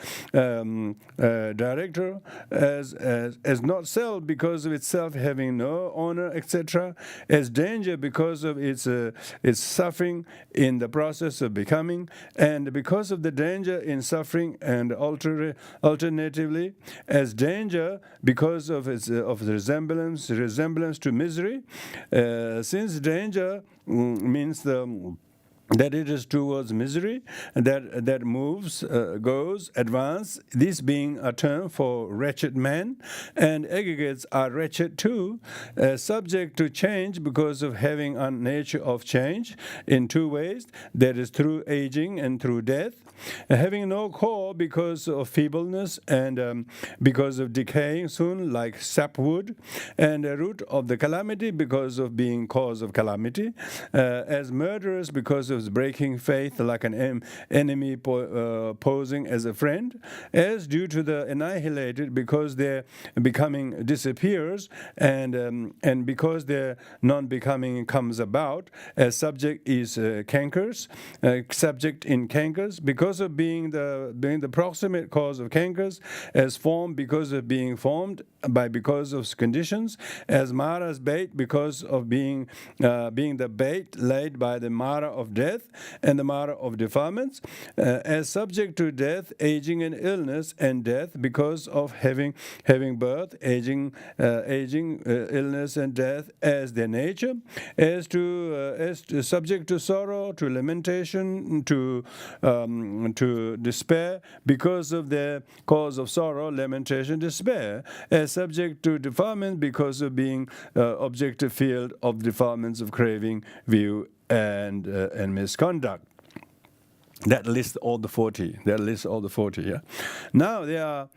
director, as not self because of itself having no owner, etc., as danger because of its suffering in the process of becoming, and because of the danger in suffering, and alternatively as danger because of its resemblance to misery, since danger means that it is towards misery that moves, goes, advance, this being a term for wretched man, and aggregates are wretched too, subject to change because of having a nature of change in two ways, that is through aging and through death, having no core because of feebleness, and because of decaying soon like sapwood, and a root of the calamity because of being cause of calamity, as murderers because of breaking faith like an enemy posing as a friend, as due to the annihilated because their becoming disappears, and because their non-becoming comes about, as subject is cankers, subject in cankers, because of being the proximate cause of cankers, as form because of being formed because of conditions, as Mara's bait because of being the bait laid by the Mara of death and the Mara of defilements, as subject to death, aging, and illness, and death because of having birth, aging, illness, and death as their nature, as subject to sorrow, to lamentation, to despair because of their cause of sorrow, lamentation, despair, as subject to defilement because of being objective field of defilements of craving, view, and misconduct. That lists all the 40. Yeah. Now there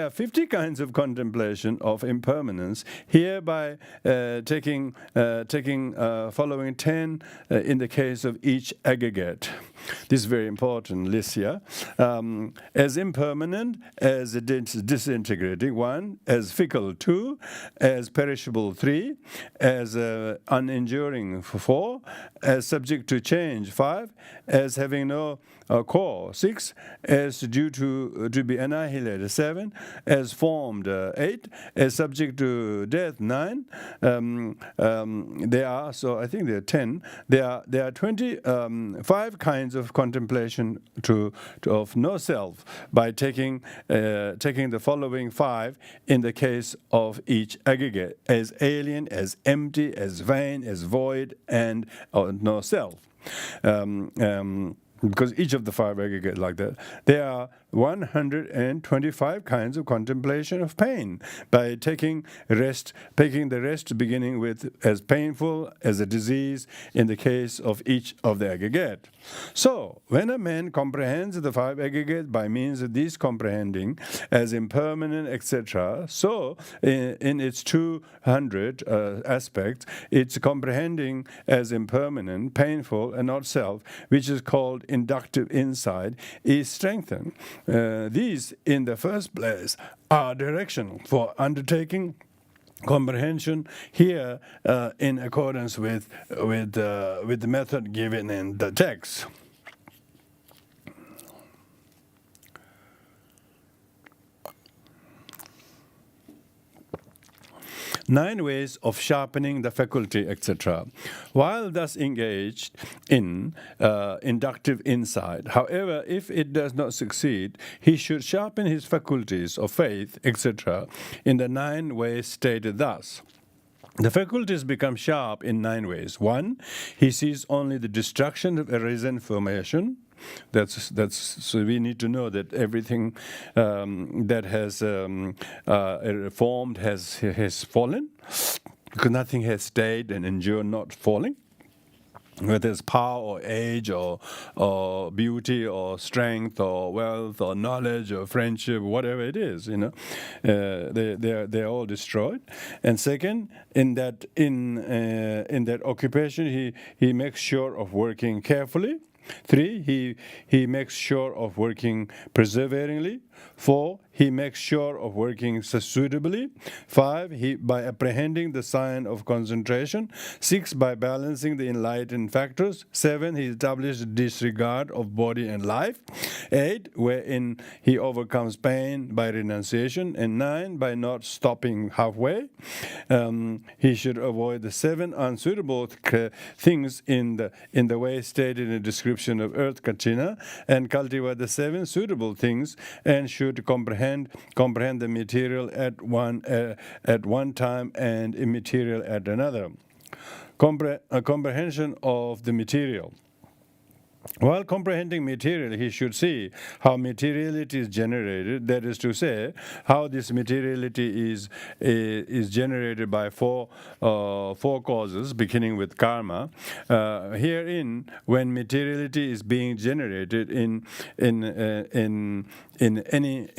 are 50 kinds of contemplation of impermanence. Here by taking following 10 in the case of each aggregate. This is very important list here. As impermanent, as disintegrating 1, as fickle 2, as perishable 3, as unenduring 4, as subject to change 5, as having no core 6, as due to be annihilated 7, as formed 8, as subject to death 9. There are 10. There are 25 kinds of contemplation of no self by taking the following 5 in the case of each aggregate, as alien, as empty, as vain, as void, and no self. because each of the 5 aggregates like that, there are 125 kinds of contemplation of pain by taking the rest beginning with as painful as a disease in the case of each of the aggregate. So, when a man comprehends the 5 aggregates by means of these comprehending as impermanent, etc., so in its 200 aspects, it's comprehending as impermanent, painful, and not self, which is called inductive insight, is strengthened. These, in the first place, are directional for undertaking comprehension here in accordance with the method given in the text. Nine ways of sharpening the faculty, etc. While thus engaged in inductive insight, however, if it does not succeed, he should sharpen his faculties of faith, etc., in the 9 ways stated thus. The faculties become sharp in 9 ways. 1, he sees only the destruction of arisen formation. So we need to know that everything that has formed has fallen, because nothing has stayed and endured not falling. Whether it's power or age or beauty or strength or wealth or knowledge or friendship, whatever it is, they're all destroyed. And second, in that occupation, he makes sure of working carefully. 3, he makes sure of working perseveringly. 4, he makes sure of working suitably. 5, by apprehending the sign of concentration. 6, by balancing the enlightened factors. 7, he establishes disregard of body and life. 8, wherein he overcomes pain by renunciation. And 9, by not stopping halfway. He should avoid the 7 unsuitable things in the way stated in the description of earth kachina, and cultivate the 7 suitable things, and should comprehend the material at one time and immaterial at another. Comprehension of the material. While comprehending material, he should see how materiality is generated, that is to say, how this materiality is generated by four causes, beginning with karma. Herein, when materiality is being generated in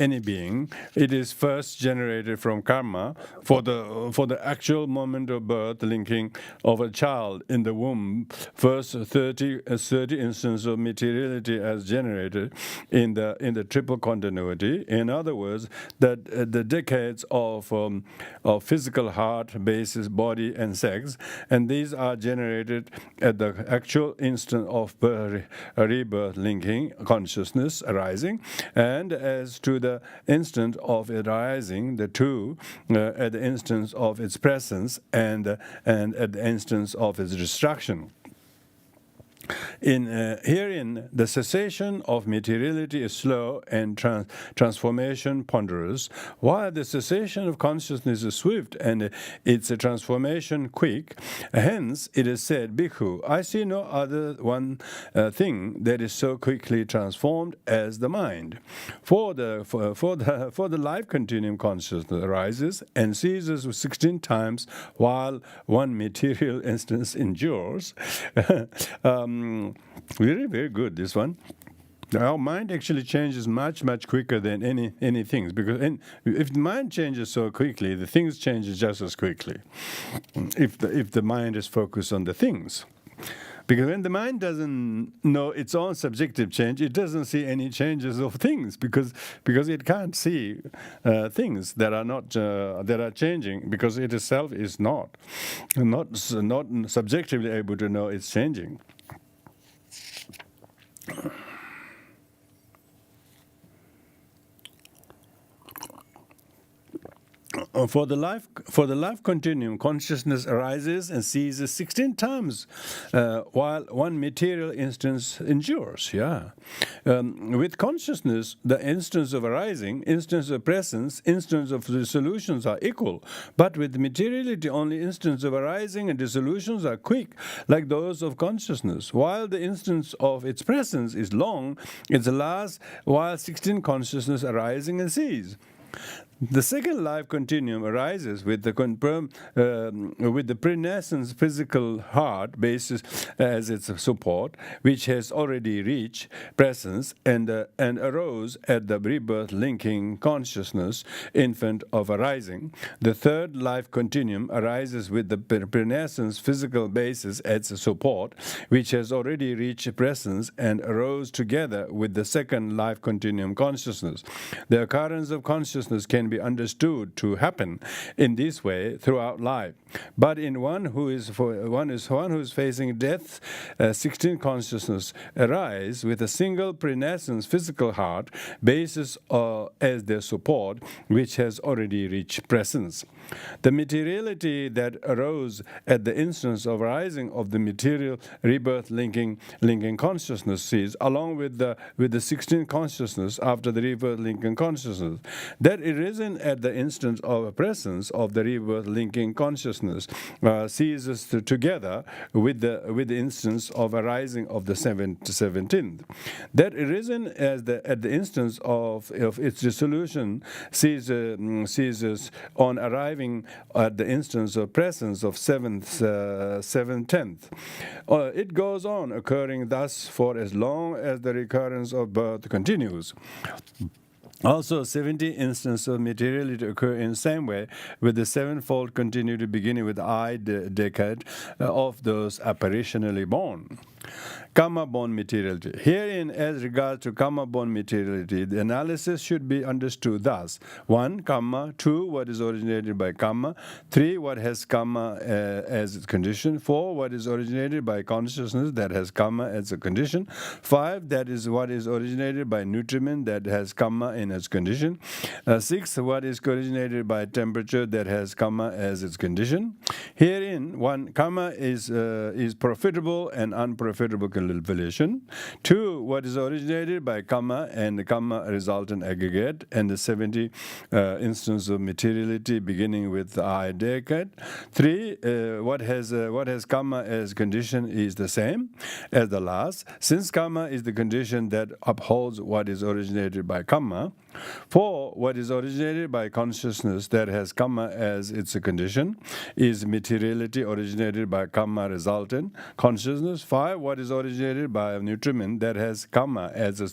any being, it is first generated from karma for the actual moment of birth, linking of a child in the womb. First 30 instances of materiality as generated in the triple continuity. In other words, that the decades of physical heart, basis, body, and sex, and these are generated at the actual instant of rebirth, linking consciousness arising, and as to the instant of it arising, the two at the instance of its presence and at the instance of its destruction. Herein, the cessation of materiality is slow and transformation ponderous, while the cessation of consciousness is swift and its transformation quick. Hence, it is said, Bhikkhu, I see no other one thing that is so quickly transformed as the mind. For the life continuum consciousness arises and ceases 16 times, while one material instance endures. Very, very good, this one. Our mind actually changes much, much quicker than any things, because if the mind changes so quickly, the things change just as quickly. If the mind is focused on the things. Because when the mind doesn't know its own subjective change, it doesn't see any changes of things, because it can't see things that are not that are changing, because it itself is not subjectively able to know it's changing. For the For the life continuum, consciousness arises and ceases 16 times, while one material instance endures. With consciousness, the instance of arising, instance of presence, instance of dissolutions are equal. But with materiality, only instance of arising and dissolutions are quick, like those of consciousness. While the instance of its presence is long, it lasts while 16 consciousness arising and cease. The second life continuum arises with the pre-nascence physical heart basis as its support, which has already reached presence and arose at the rebirth linking consciousness, infant of arising. The third life continuum arises with the pre-nascence physical basis as support, which has already reached presence and arose together with the second life continuum consciousness. The occurrence of consciousness can be understood to happen in this way throughout life. But in one who is facing death, 16 consciousness arise with a single pre-nascence physical heart basis as their support, which has already reached presence. The materiality that arose at the instance of arising of the material rebirth linking consciousness is, along with the 16 consciousness after the rebirth linking consciousness, that arisen at the instance of a presence of the rebirth linking consciousness ceases together with the instance of arising of the 17th. That arisen at the instance of its dissolution ceases on arriving at the instance of presence of 7/10. It goes on occurring thus for as long as the recurrence of birth continues. Also, 70 instances of materiality occur in the same way, with the sevenfold continuity beginning with I decade of those apparitionally born. Karma-born materiality. Herein, as regards to karma-born materiality, the analysis should be understood thus: 1. Karma. 2. What is originated by karma. 3. What has karma as its condition. 4. What is originated by consciousness that has karma as a condition. 5. That is what is originated by nutriment that has karma in its condition. 6. What is originated by temperature that has karma as its condition. Herein, 1. Karma is profitable and unprofitable relation. 2. What is originated by karma and the karma resultant aggregate, and the 70 instances of materiality beginning with the I decade. 3. What has karma as condition is the same as the last, since karma is the condition that upholds what is originated by karma. 4. What is originated by consciousness that has karma as its condition is materiality originated by karma resultant consciousness. 5. What is originated by a nutriment that has karma as a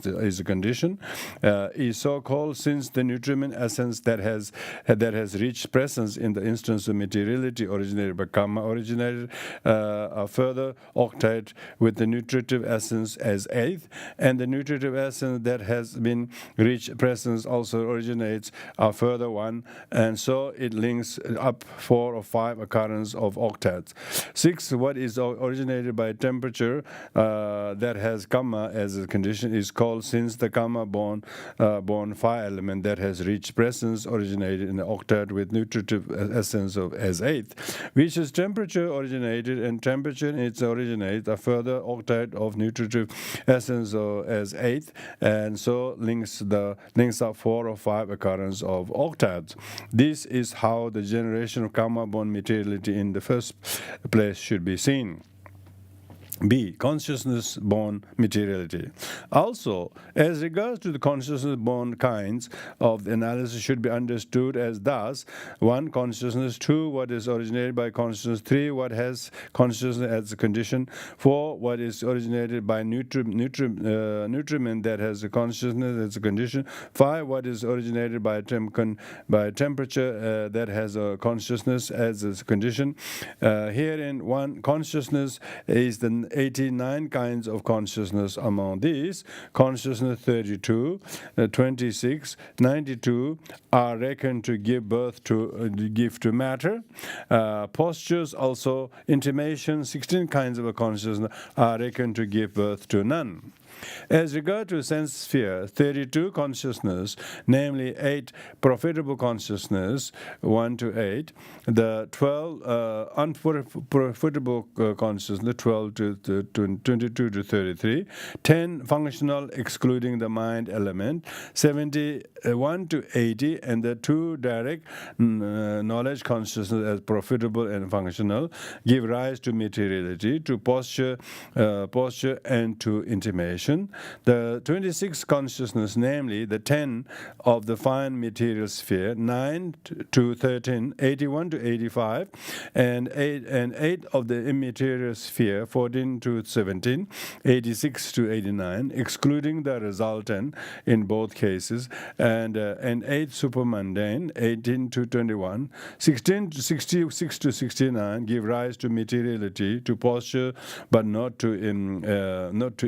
condition is so called, since the nutriment essence that has reached presence in the instance of materiality originated by karma originated a further octet with the nutritive essence as eighth, and the nutritive essence that has been reached presence also originates a further one, and so it links up 4 or 5 occurrences of octets. 6. What is originated by temperature that has karma as a condition is called, since the karma born fire element that has reached presence originated in the octet with nutritive essence of as eighth, which is temperature originated, and temperature in its originates a further octet of nutritive essence as eighth, and so links up 4 or 5 occurrences of octets. This is how the generation of karma-born materiality in the first place should be seen. B. Consciousness-born materiality. Also, as regards to the consciousness-born kinds of the analysis should be understood as thus: 1. Consciousness. 2. What is originated by consciousness. 3. What has consciousness as a condition. 4. What is originated by nutriment that has a consciousness as a condition. 5. What is originated by temperature that has a consciousness as a condition. Herein, 1. Consciousness is the 89 kinds of consciousness. Among these, consciousness 32, 26, 92 are reckoned to give birth to matter. Postures also, intimation, 16 kinds of consciousness are reckoned to give birth to none. As regard to sense sphere, 32 consciousness, namely 8 profitable consciousness, 1 to 8, the 12 unprofitable consciousness, 12 to 22 to 33, 10 functional excluding the mind element, 71 to 80, and the 2 direct knowledge consciousness as profitable and functional give rise to materiality, to posture and to intimation. The 26 consciousness, namely the 10 of the fine material sphere, 9 to 13, 81 to 85, and 8 of the immaterial sphere, 14 to 17, 86 to 89, excluding the resultant in both cases, and 8 supermundane, 18 to 21, 16 to 66 to 69 give rise to materiality, to posture, but not to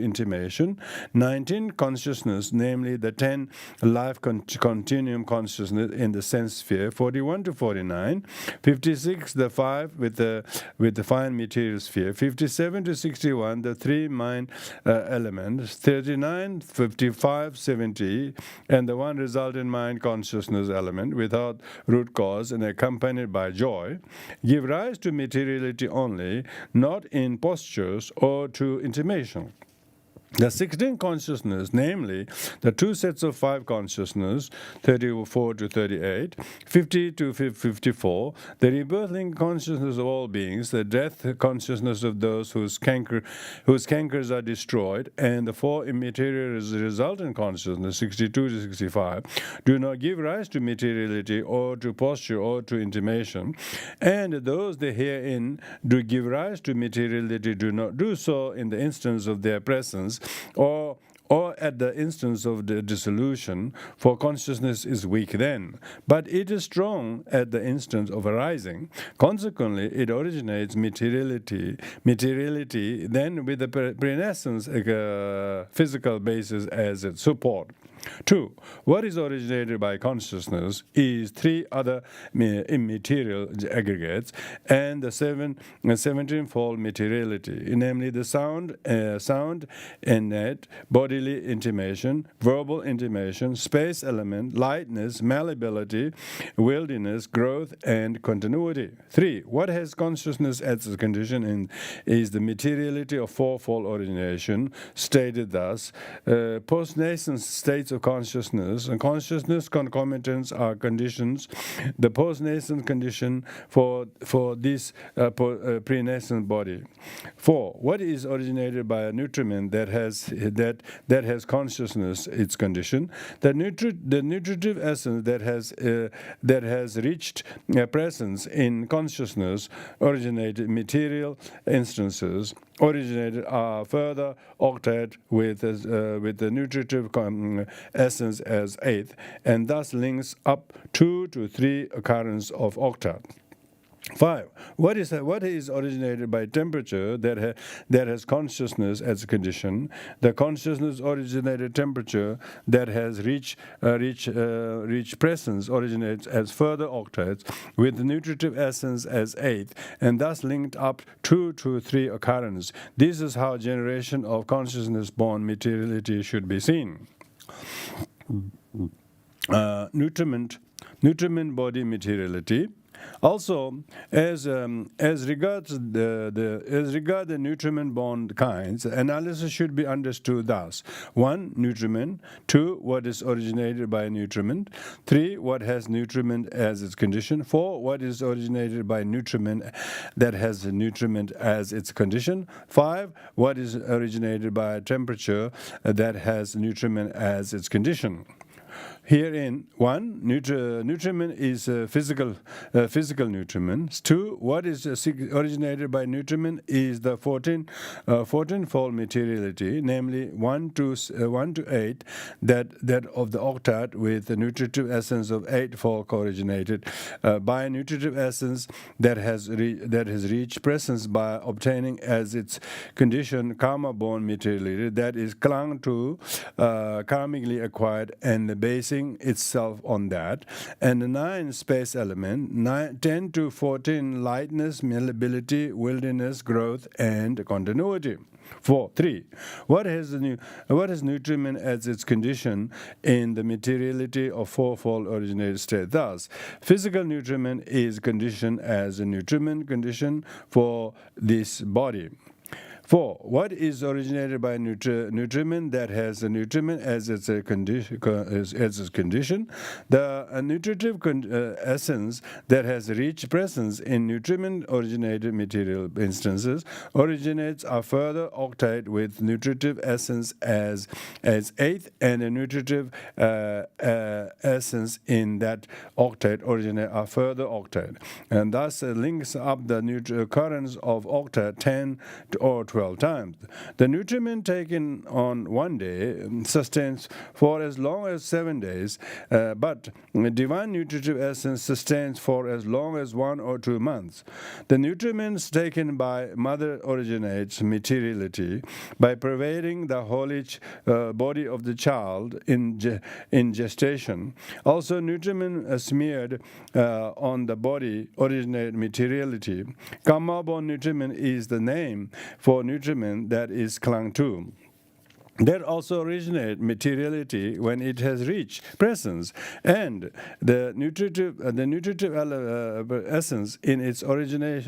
intimation. 19 consciousness, namely the 10 life continuum consciousness in the sense sphere, 41 to 49, 56 the 5 with the fine material sphere, 57 to 61 the 3 mind elements, 39, 55, 70, and the 1 resultant mind consciousness element without root cause and accompanied by joy, give rise to materiality only, not in postures or to intimation. The 16 consciousness, namely the 2 sets of 5 consciousness, 34 to 38, 50 to 54, the rebirthing consciousness of all beings, the death consciousness of those whose cankers are destroyed, and the 4 immaterial resultant consciousness, 62 to 65, do not give rise to materiality or to posture or to intimation, and those they herein do give rise to materiality do not do so in the instance of their presence, or at the instance of the dissolution, for consciousness is weak then, but it is strong at the instant of arising. Consequently, it originates materiality then with the prenescence physical basis as its support. 2. What is originated by consciousness is 3 other immaterial aggregates and the 17-fold materiality, namely the sound and net, bodily intimation, verbal intimation, space element, lightness, malleability, wilderness, growth, and continuity. 3. What has consciousness as a condition is the materiality of 4-fold origination, stated thus: post-nascent states of consciousness and consciousness concomitants are conditions. The post-nascent condition for this pre-nascent body. 4. What is originated by a nutriment that has consciousness its condition? The nutritive essence that has reached presence in consciousness originated material instances. Originated are further octet with the nutritive essence as 8th, and thus links up 2 to 3 occurrence of octet. 5. What is originated by temperature that has consciousness as a condition? The consciousness originated temperature that has reached presence originates as further octets with the nutritive essence as 8th, and thus linked up 2 to 3 occurrence. This is how generation of consciousness-born materiality should be seen. Nutriment body materiality. Also, as regards the nutriment-born kinds, analysis should be understood thus: 1. Nutriment. 2. What is originated by nutriment. 3. What has nutriment as its condition. 4. What is originated by nutriment that has nutriment as its condition. 5. What is originated by temperature that has nutriment as its condition. Herein, 1. Nutriment is physical nutriment. 2. What is originated by nutriment is the 14-fold materiality, namely 1 to 8, that of the octet with the nutritive essence of 8-fold originated by a nutritive essence that has reached presence by obtaining as its condition karma-born materiality that is clung to, karmically acquired, and basing itself on that. And the 9 space element, 10 to 14 lightness, malleability, wilderness, growth, and continuity. 3. What has nutriment as its condition in the materiality of fourfold originated state? Thus, physical nutriment is conditioned as a nutriment condition for this body. 4. What is originated by nutriment that has a nutriment as its condition? The nutritive essence that has reached presence in nutriment-originated material instances originates a further octade with nutritive essence as eighth, and a nutritive essence in that octade originate a further octade, and thus links up the occurrence of octade 10 or 12 times. The nutriment taken on one day sustains for as long as 7 days, but divine nutritive essence sustains for as long as 1 or 2 months. The nutriments taken by mother originates materiality by pervading the holy body of the child in gestation. Also, nutriment smeared on the body originate materiality. Karma-born nutriment is the name for nutriment that is clung to. That also originate materiality when it has reached presence, and the nutritive essence in its originate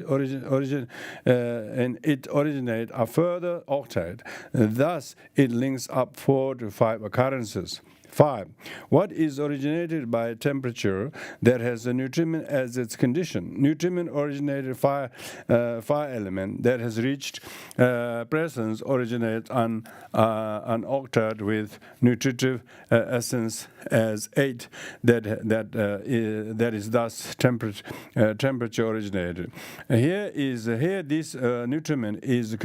a further octade. Thus, it links up 4 to 5 occurrences. 5. What is originated by temperature that has the nutriment as its condition? Nutriment originated fire element that has reached presence originates on an octade with nutritive essence as 8 that is thus temperature originated. Here this nutriment is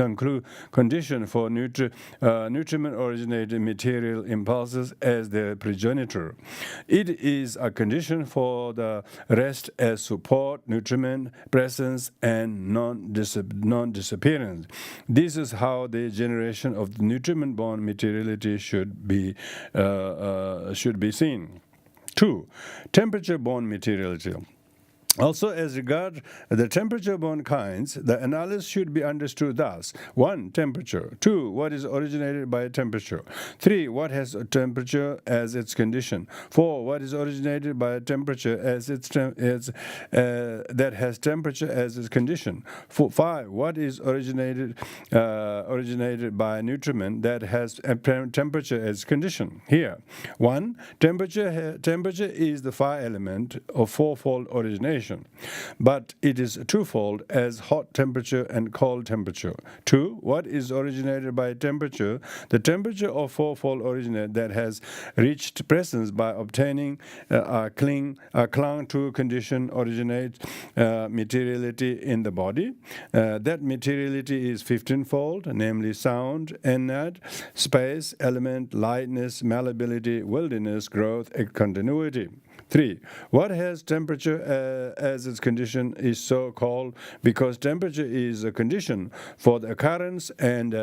condition for nutriment originated material impulses as the progenitor. It is a condition for the rest as support, nutriment, presence, and non-disappearance. This is how the generation of the nutriment-born materiality should be seen. 2. Temperature-born materiality. Also, as regard the temperature-born kinds, the analysis should be understood thus: 1. Temperature. 2. What is originated by temperature. 3. What has temperature as its condition. 4. What is originated by temperature as that has temperature as its condition. 5. What is originated by nutriment that has temperature as condition. Here, 1. Temperature is the fire element of fourfold origination, but it is twofold as hot temperature and cold temperature. 2. What is originated by temperature? The temperature of fourfold originate that has reached presence by obtaining a clung to condition originates materiality in the body. That materiality is 15-fold, namely sound, enad, space, element, lightness, malleability, wilderness, growth, and continuity. 3. What has temperature as its condition is so called because temperature is a condition for the occurrence and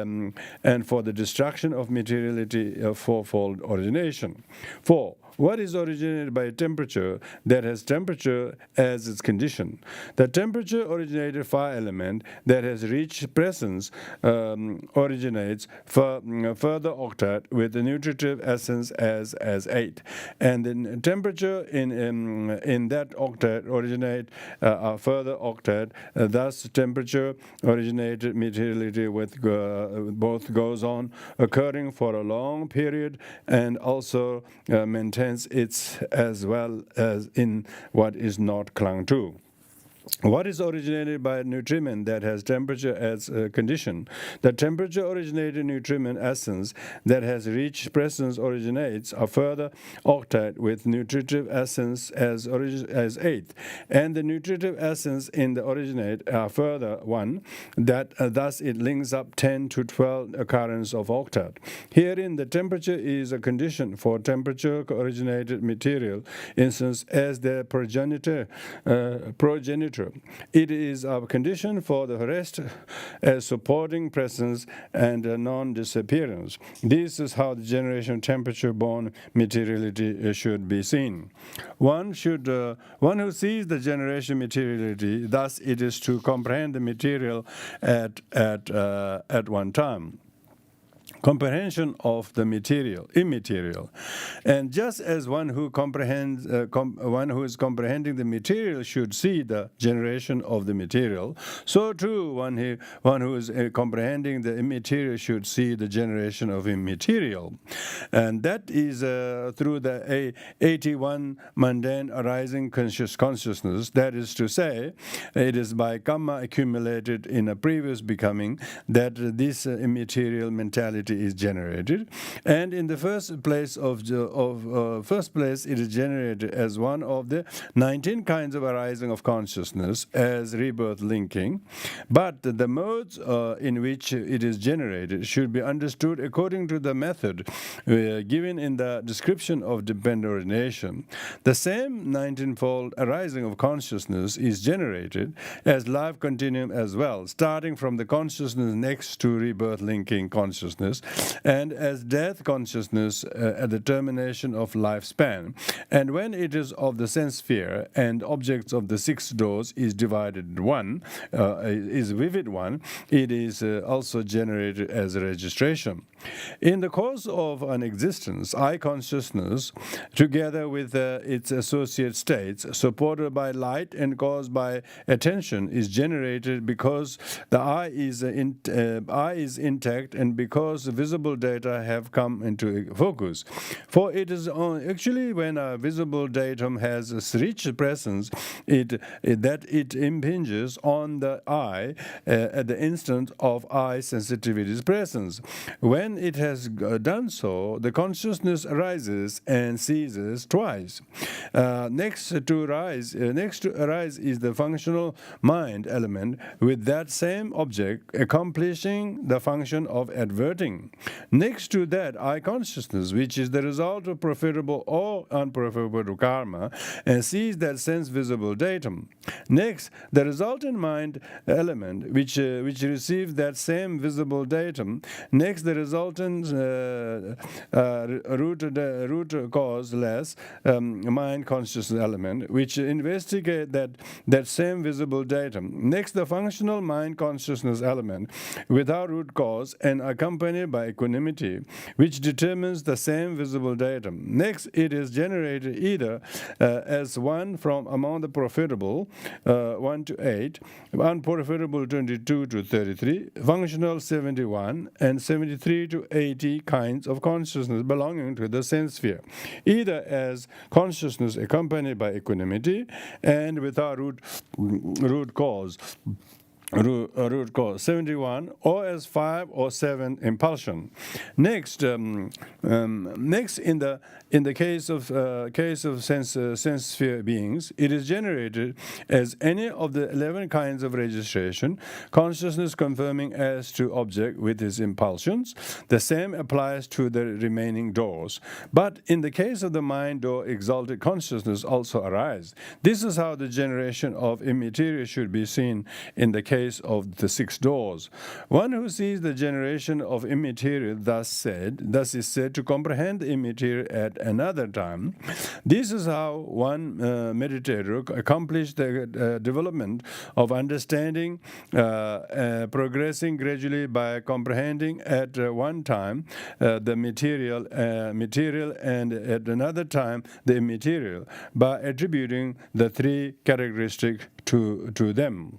for the destruction of materiality of fourfold origination. 4. What is originated by temperature that has temperature as its condition? The temperature originated fire element that has reached presence originates further octade with the nutritive essence as 8, and the temperature in that octade originate a further octade. Thus, temperature originated materiality with both goes on occurring for a long period and also maintains its as well as in what is not clung to. What is originated by nutriment that has temperature as a condition? The temperature originated nutriment essence that has reached presence originates a further octade with nutritive essence as 8th, and the nutritive essence in the originate a further 1, that thus it links up 10 to 12 occurrence of octade. Herein the temperature is a condition for temperature originated material instance as the progenitor neutral. It is our condition for the rest as supporting presence and non-disappearance. This is how the generation temperature-born materiality should be seen. One who sees the generation materiality, thus it is to comprehend the material at one time. Comprehension of the immaterial, and just as one who is comprehending the material should see the generation of the material, so too one who is comprehending the immaterial should see the generation of immaterial, and that is through the 81 mundane arising consciousness. That is to say, it is by karma accumulated in a previous becoming that this immaterial mentality is generated, and in the first place it is generated as one of the 19 kinds of arising of consciousness as rebirth linking, but the modes in which it is generated should be understood according to the method given in the description of dependent origination. The same 19-fold arising of consciousness is generated as life continuum as well, starting from the consciousness next to rebirth linking consciousness, and as death consciousness at the termination of lifespan. And when it is of the sense sphere and objects of the 6 doors is divided one, is vivid one, it is also generated as a registration. In the course of an existence, I consciousness, together with its associate states, supported by light and caused by attention, is generated because the eye is intact and because visible data have come into focus. For it is actually when a visible datum has reached presence that it impinges on the eye at the instant of eye sensitivity's presence. When it has done so, the consciousness arises and ceases twice. Next to arise is the functional mind element with that same object accomplishing the function of adverting. Next to that, I consciousness, which is the result of profitable or unprofitable karma, and sees that sense visible datum. Next, the resultant mind element, which receives that same visible datum. Next, the resultant root cause-less mind consciousness element, which investigate that same visible datum. Next, the functional mind consciousness element without root cause and accompanied by equanimity, which determines the same visible datum. Next, it is generated either as one from among the profitable 1 to 8, unprofitable 22 to 33, functional 71, and 73 to 80 kinds of consciousness belonging to the sense sphere, either as consciousness accompanied by equanimity and without root cause 71, or as 5 or 7 impulsion. Next, in the case of sense sphere beings, it is generated as any of the 11 kinds of registration, consciousness confirming as to object with its impulsions. The same applies to the remaining doors. But in the case of the mind door, exalted consciousness also arises. This is how the generation of immaterial should be seen in the case of the 6 doors. One who sees the generation of immaterial thus is said to comprehend the immaterial at another time. This is how one meditator accomplished the development of understanding, progressing gradually by comprehending at one time the material and at another time the immaterial, by attributing the 3 characteristics to them.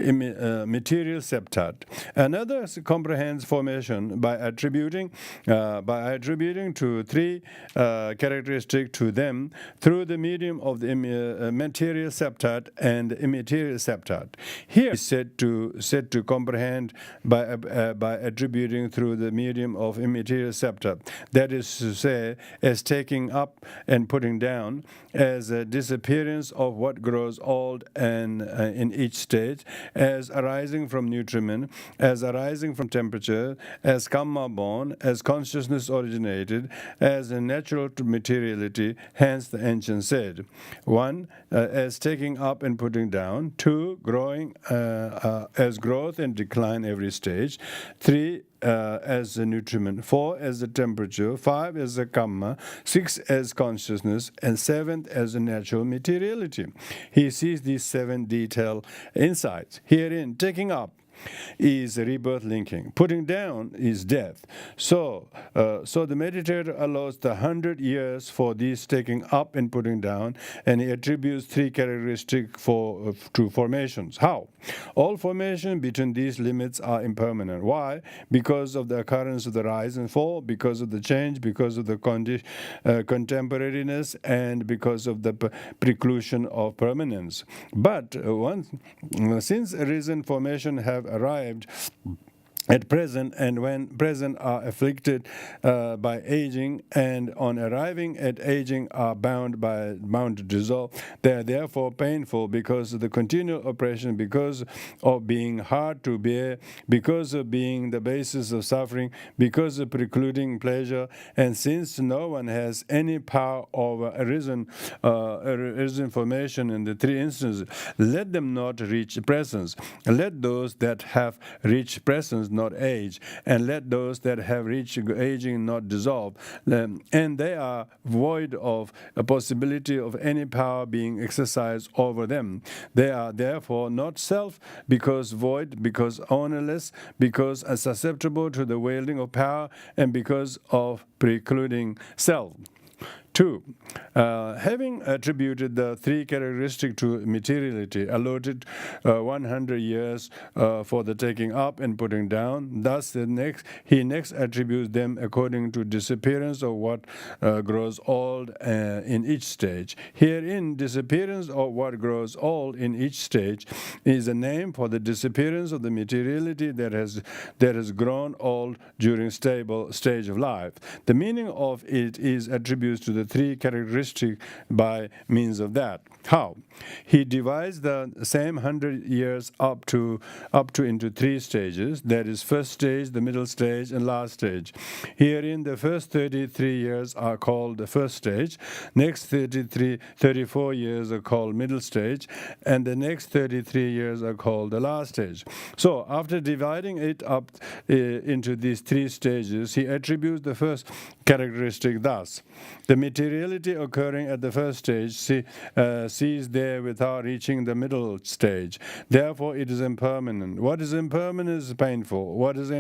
Material septat. Another comprehends formation by attributing to 3 characteristics to them through the medium of the material septat and immaterial septat. Here is said to comprehend by attributing through the medium of immaterial septat. That is to say, as taking up and putting down, as a disappearance of what grows old and in each stage, as arising from nutriment, as arising from temperature, as karma born, as consciousness originated, as a natural to materiality, hence the ancient said. 1. As taking up and putting down. 2. Growing as growth and decline every stage. 3. As the nutriment, 4 as the temperature, 5 as the karma, 6 as consciousness, and 7 as the natural materiality. He sees these 7 detailed insights. Herein, taking up is rebirth linking. Putting down is death. So the meditator allows the 100 years for these taking up and putting down, and he attributes 3 characteristics to formations. How? All formation between these limits are impermanent. Why? Because of the occurrence of the rise and fall, because of the change, because of the contemporariness, and because of the preclusion of permanence. But since arisen formation have arrived at present, and when present are afflicted by aging, and on arriving at aging are bound to dissolve, they are therefore painful because of the continual oppression, because of being hard to bear, because of being the basis of suffering, because of precluding pleasure. And since no one has any power over arisen formation in the 3 instances, let them not reach presence. Let those that have reached presence not age, and let those that have reached aging not dissolve. And they are void of a possibility of any power being exercised over them. They are therefore not self, because void, because ownerless, because susceptible to the wielding of power, and because of precluding self. 2. Having attributed the 3 characteristics to materiality, allotted 100 years for the taking up and putting down. Thus, he next attributes them according to disappearance of what grows old in each stage. Herein, disappearance of what grows old in each stage is a name for the disappearance of the materiality that has grown old during stable stage of life. The meaning of it is attributes to the 3 characteristics by means of that. How? He divides the same 100 years up to into 3 stages. That is, first stage, the middle stage, and last stage. Herein, the first 33 years are called the first stage. Next 34 years are called middle stage, and the next 33 years are called the last stage. So, after dividing it up into these 3 stages, he attributes the first characteristic thus: the materiality occurring at the first stage cease there without reaching the middle stage. Therefore, it is impermanent. What is impermanent is painful. What is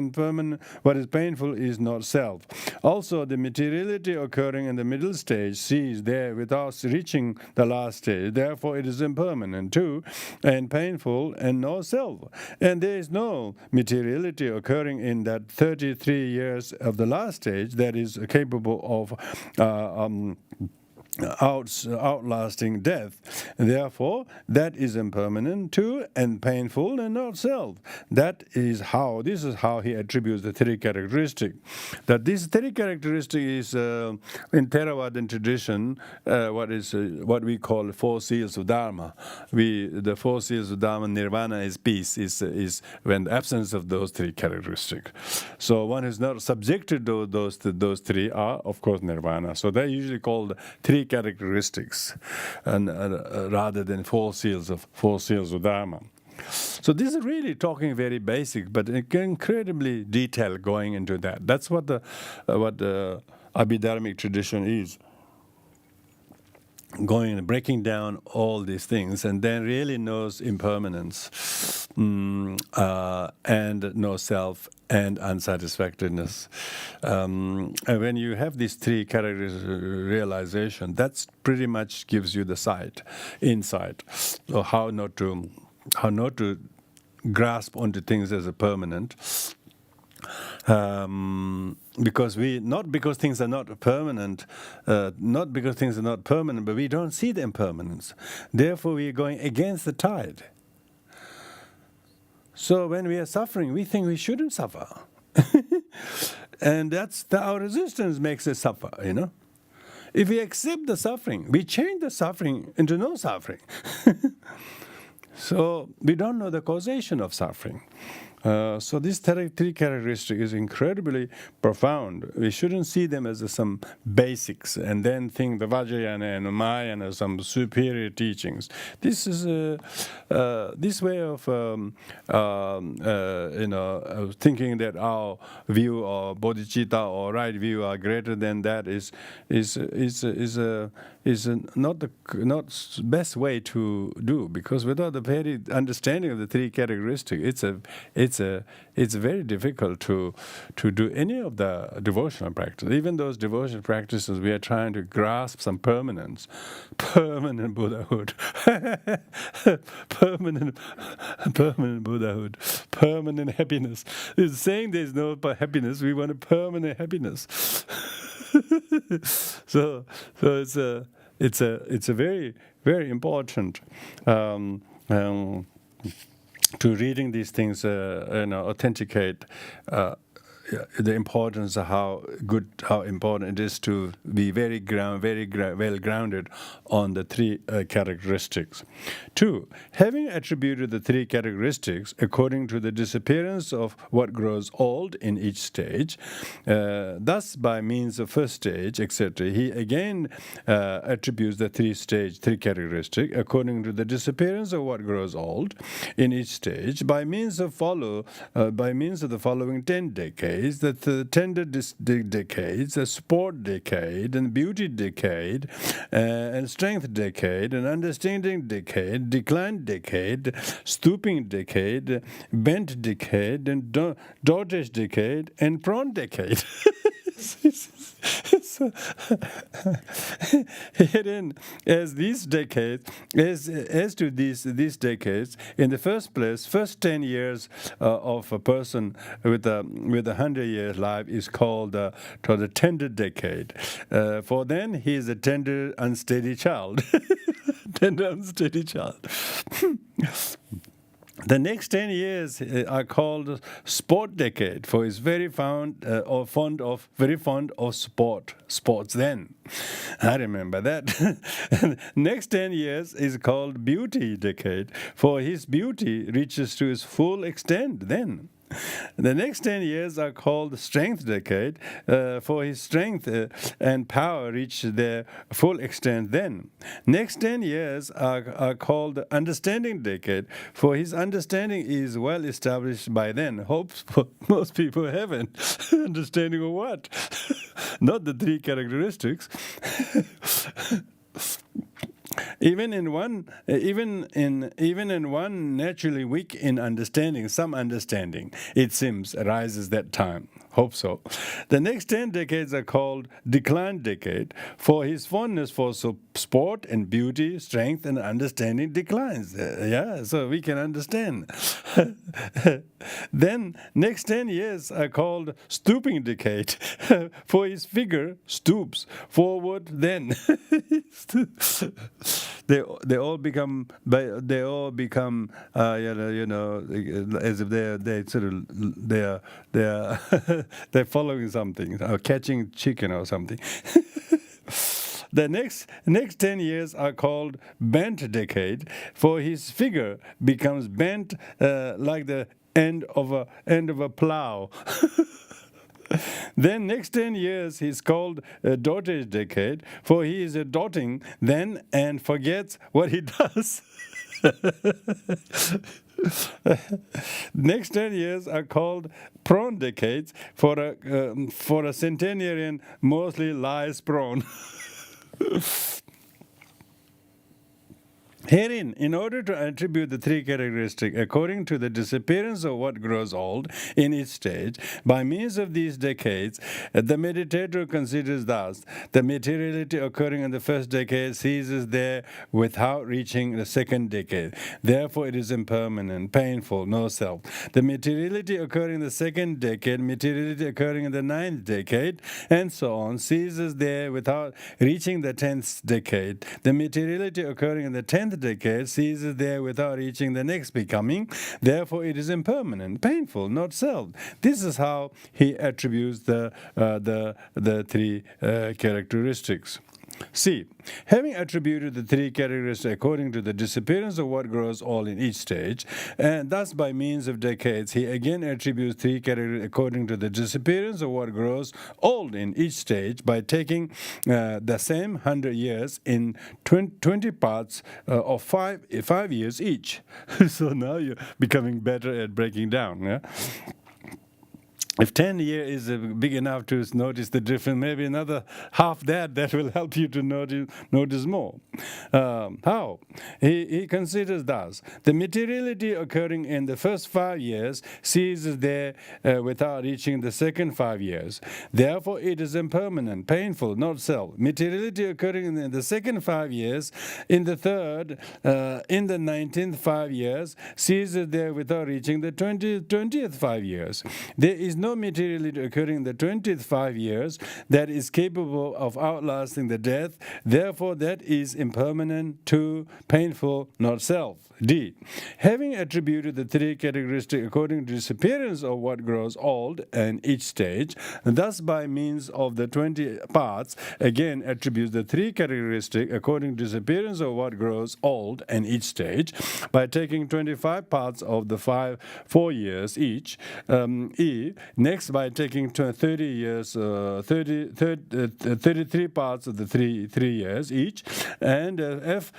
painful is not self. Also, the materiality occurring in the middle stage cease there without reaching the last stage. Therefore, it is impermanent too, and painful, and no self. And there is no materiality occurring in that 33 years of the last stage that is capable of outlasting death. Therefore, that is impermanent too, and painful, and not self. This is how he attributes the 3 characteristics. That this 3 characteristic is in Theravadin tradition what we call 4 seals of Dharma. The 4 seals of Dharma, nirvana is peace, is when the absence of those 3 characteristics. So one is not subjected to those 3 are, of course, nirvana. So they're usually called 3 characteristics, and rather than 4 seals of Dharma. So this is really talking very basic, but incredibly detailed going into that. That's what the Abhidharmic tradition is. Going and breaking down all these things, and then really knows impermanence, and no self, and unsatisfactoriness. And when you have these 3 characters realization, that's pretty much gives you the insight, so how not to grasp onto things as a permanent. Because things are not permanent, but we don't see the impermanence. Therefore, we are going against the tide. So when we are suffering, we think we shouldn't suffer. And our resistance makes us suffer, If we accept the suffering, we change the suffering into no suffering. So we don't know the causation of suffering. So this three characteristic is incredibly profound. We shouldn't see them as some basics and then think the Vajrayana and Mahayana are some superior teachings. This is this way of thinking that our view or bodhicitta or right view are greater than that is not the best way to do, because without the very understanding of the three characteristics, it's very difficult to do any of the devotional practice. Even those devotional practices, we are trying to grasp some permanence, permanent Buddhahood, permanent Buddhahood, permanent happiness. It's saying there's no happiness. We want a permanent happiness. So it's a very, very important to reading these things, authenticate the importance of how important it is to be very well grounded on the three characteristics. 2, having attributed the three characteristics according to the disappearance of what grows old in each stage, thus by means of first stage, etc., he again attributes the three characteristic according to the disappearance of what grows old in each stage by means of the following 10 decades. The tender decades, the sport decade, and beauty decade, and strength decade, and understanding decade, decline decade, stooping decade, bent decade, and dotage decade, and prawn decade. So, herein, as these decades, as to these decades, in the first place, first 10 years of a person with a 100-year life is called the tender decade. For then he is a tender, unsteady child. Tender, unsteady child. The next 10 years are called sport decade, for he's very fond of sports then. I remember that. Next 10 years is called beauty decade, for his beauty reaches to its full extent then. The next 10 years are called strength decade, for his strength and power reach their full extent then. Next 10 years are called understanding decade, for his understanding is well established by then. Hopes most people haven't. Understanding of what? Not the three characteristics. Even in one naturally weak in understanding, some understanding, it seems, arises that time. Hope so. The next 10 decades are called decline decade, for his fondness for sport and beauty, strength and understanding declines. So we can understand. Then next 10 years are called stooping decade, for his figure stoops forward then. They all become as if they're following something, or catching chicken or something. The next 10 years are called bent decade, for his figure becomes bent like the end of a plow. Then next 10 years he's called a dotage decade, for he is a dotting then and forgets what he does. Next 10 years are called prawn decades, for a centenarian mostly lies prone. Herein, in order to attribute the three characteristics according to the disappearance of what grows old in each stage, by means of these decades, the meditator considers thus: the materiality occurring in the first decade ceases there without reaching the second decade. Therefore, it is impermanent, painful, no self. The materiality occurring in the second decade, materiality occurring in the 9th decade, and so on, ceases there without reaching the 10th decade. The materiality occurring in the 10th decade ceases there without reaching the next becoming. Therefore, it is impermanent, painful, not self. This is how he attributes the three characteristics. C. Having attributed the three characteristics according to the disappearance of what grows old in each stage, and thus by means of decades, he again attributes three characteristics according to the disappearance of what grows old in each stage by taking the same 100 years in 20 parts of 5 years each. So now you're becoming better at breaking down. Yeah? If 10 years is big enough to notice the difference, maybe another half that will help you to notice more. How? He considers thus: the materiality occurring in the first 5 years ceases there without reaching the second 5 years. Therefore, it is impermanent, painful, not self. Materiality occurring in the second 5 years, in the third, in the 19th 5 years, ceases there without reaching the 20th 5 years. There is no materiality occurring in the 20th 5 years that is capable of outlasting the death. Therefore, that is impermanent, too painful, not self. D. Having attributed the three characteristics according to disappearance of what grows old in each stage, thus by means of the 20 parts, again attributes the three characteristics according to disappearance of what grows old in each stage, by taking 25 parts of the 4 years each. E. Next, by taking 33 parts of the 3 years each, and F.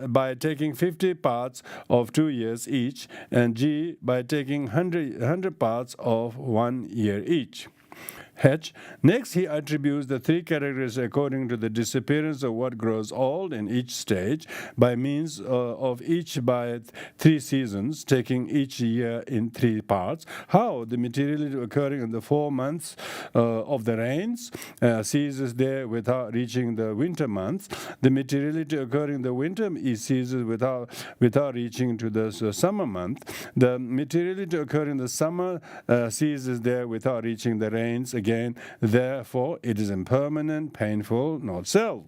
By taking 50 parts of 2 years each, and G. by taking 100 parts of 1 year each. H. Next, he attributes the three characteristics according to the disappearance of what grows old in each stage, by means of each by 3 seasons, taking each year in 3 parts. How? The materiality occurring in the 4 months of the rains ceases there without reaching the winter months. The materiality occurring in the winter ceases without reaching to the summer month. The materiality occurring in the summer ceases there without reaching the rains again. Therefore, it is impermanent, painful, not self.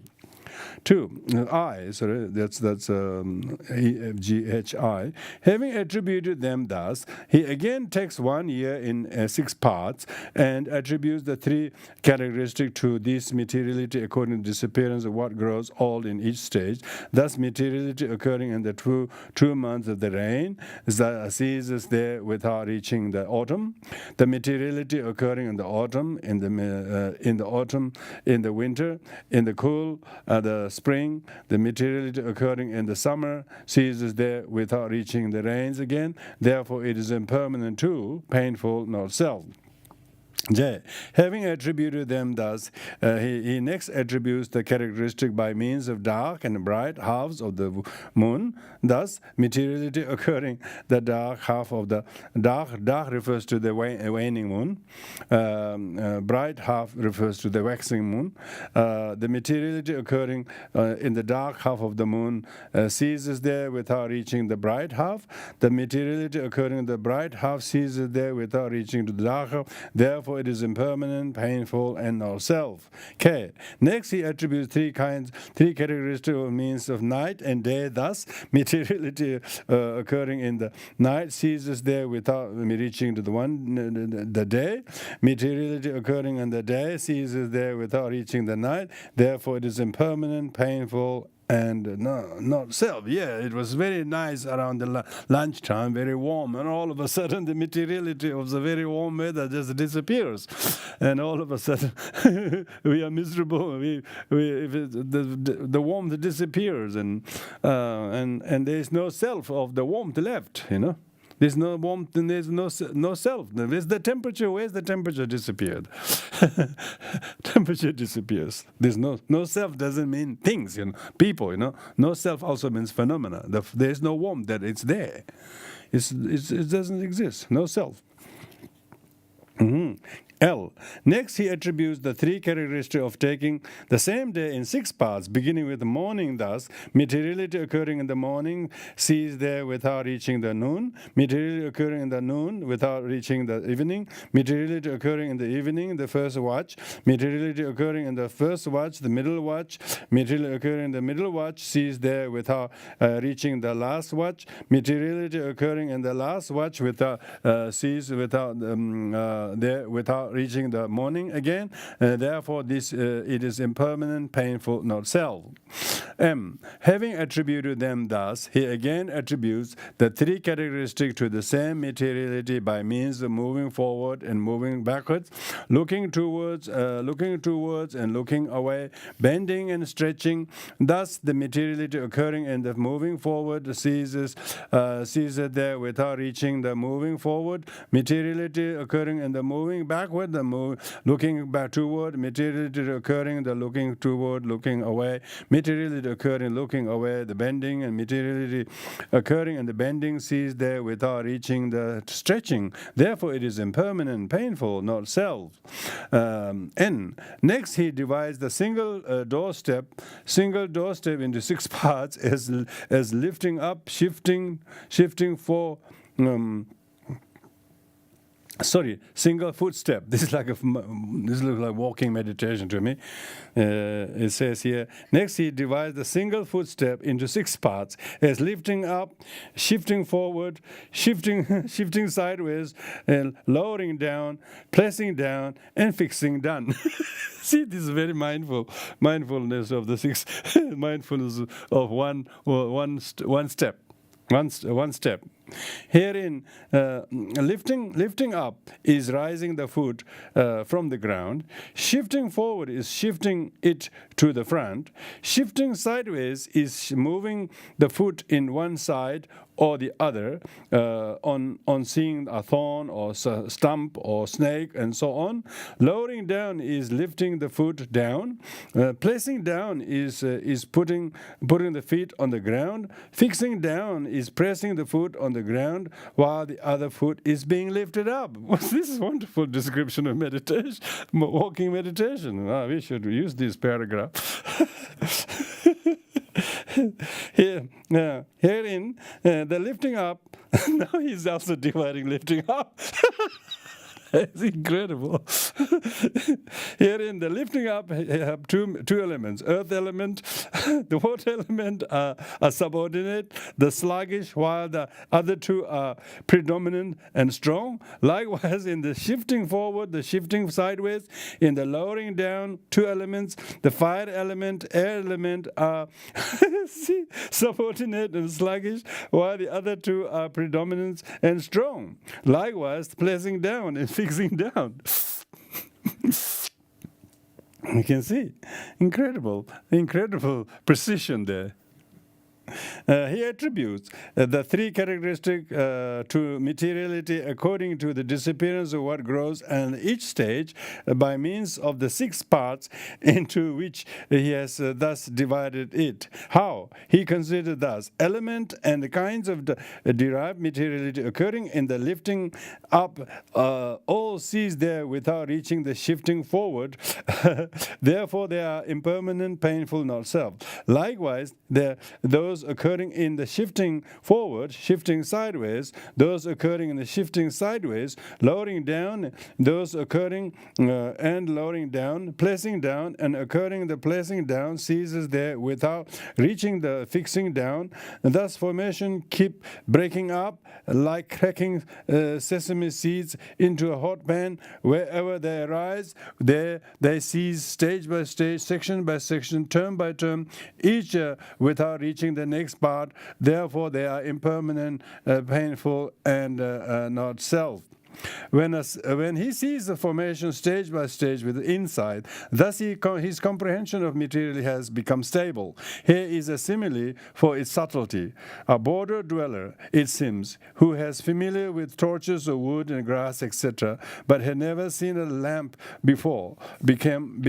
2. I, sorry, that's E, F, G, H, I. Having attributed them thus, he again takes 1 year in 6 parts and attributes the three characteristics to this materiality according to disappearance of what grows old in each stage. Thus, materiality occurring in the 2 months of the rain ceases there without reaching the autumn. The materiality occurring in the autumn, in the winter, in the cool, the spring, the materiality occurring in the summer ceases there without reaching the rains again. Therefore, it is impermanent too, painful, not self. J. Having attributed them thus, he next attributes the characteristic by means of dark and bright halves of the moon. Thus, materiality occurring the dark half of the dark refers to the waning moon. Bright half refers to the waxing moon. The materiality occurring in the dark half of the moon ceases there without reaching the bright half. The materiality occurring in the bright half ceases there without reaching to the dark half. Therefore, it is impermanent, painful, and not self. K. Next, he attributes three characteristics of means of night and day. Thus, materiality occurring in the night ceases there without reaching to the day. Materiality occurring in the day ceases there without reaching the night. Therefore, it is impermanent, painful, and not self. Yeah, it was very nice around the lunchtime, very warm, and all of a sudden the materiality of the very warm weather just disappears, and all of a sudden we are miserable. The warmth disappears, and there is no self of the warmth left. There's no warmth and there's no self. There's the temperature. Where's the temperature disappeared? Temperature disappears. There's no self doesn't mean things, people, No self also means phenomena. There's no warmth that it's there. It doesn't exist. No self. L. Next, he attributes the three characteristics of taking the same day in 6 parts, beginning with the morning. Thus, materiality occurring in the morning ceases there without reaching the noon. Materiality occurring in the noon without reaching the evening. Materiality occurring in the evening, the first watch. Materiality occurring in the first watch, the middle watch. Materiality occurring in the middle watch ceases there without reaching the last watch. Materiality occurring in the last watch ceases without reaching the morning again. Therefore, this it is impermanent, painful, not self. M. Having attributed them thus, he again attributes the three characteristics to the same materiality by means of moving forward and moving backwards, looking towards and looking away, bending and stretching. Thus, the materiality occurring in the moving forward ceases there without reaching the moving forward. Materiality occurring in the moving backward, looking back toward. Materiality occurring in the looking toward, looking away. Materiality occurring looking away, the bending, and materiality occurring in the bending cease there without reaching the stretching. Therefore, it is impermanent, painful, not self. N. Next, he divides the single doorstep into 6 parts as lifting up, shifting for. Single footstep. This looks like walking meditation to me. It says here, next he divides the single footstep into 6 parts as lifting up, shifting forward, shifting sideways, and lowering down, pressing down, and fixing down. See, this is very mindfulness of the 6, mindfulness of one step. One step. Herein, lifting up is rising the foot from the ground. Shifting forward is shifting it to the front. Shifting sideways is moving the foot in one side or the other on seeing a thorn or stump or snake and so on. Lowering down is lifting the foot down. Placing down is putting the feet on the ground. Fixing down is pressing the foot on the ground while the other foot is being lifted up. This is a wonderful description of meditation, walking meditation. We should use this paragraph. Herein, the lifting up, now he's also dividing lifting up. It's incredible. Herein, the lifting up have two elements. Earth element, the water element are subordinate, the sluggish, while the other two are predominant and strong. Likewise, in the shifting forward, the shifting sideways, in the lowering down, 2 elements, the fire element, air element are subordinate and sluggish, while the other 2 are predominant and strong. Likewise, placing down and fixing down. You can see, incredible precision there. He attributes the 3 characteristics to materiality according to the disappearance of what grows and each stage by means of the 6 parts into which he has thus divided it. How? He considered thus element and the kinds of derived materiality occurring in the lifting up all cease there without reaching the shifting forward. Therefore they are impermanent, painful, not self. Likewise, those occurring in the shifting forward, shifting sideways, those occurring in the shifting sideways, lowering down, those occurring and lowering down, placing down, and occurring the placing down ceases there without reaching the fixing down. And thus formation keep breaking up like cracking sesame seeds into a hot pan. Wherever they arise, there they cease stage by stage, section by section, term by term, each without reaching the next part. Therefore they are impermanent, painful, and not self. When he sees the formation stage by stage with insight, thus his comprehension of material has become stable. Here is a simile for its subtlety. A border dweller, it seems, who has familiar with torches of wood and grass, etc., but had never seen a lamp before, came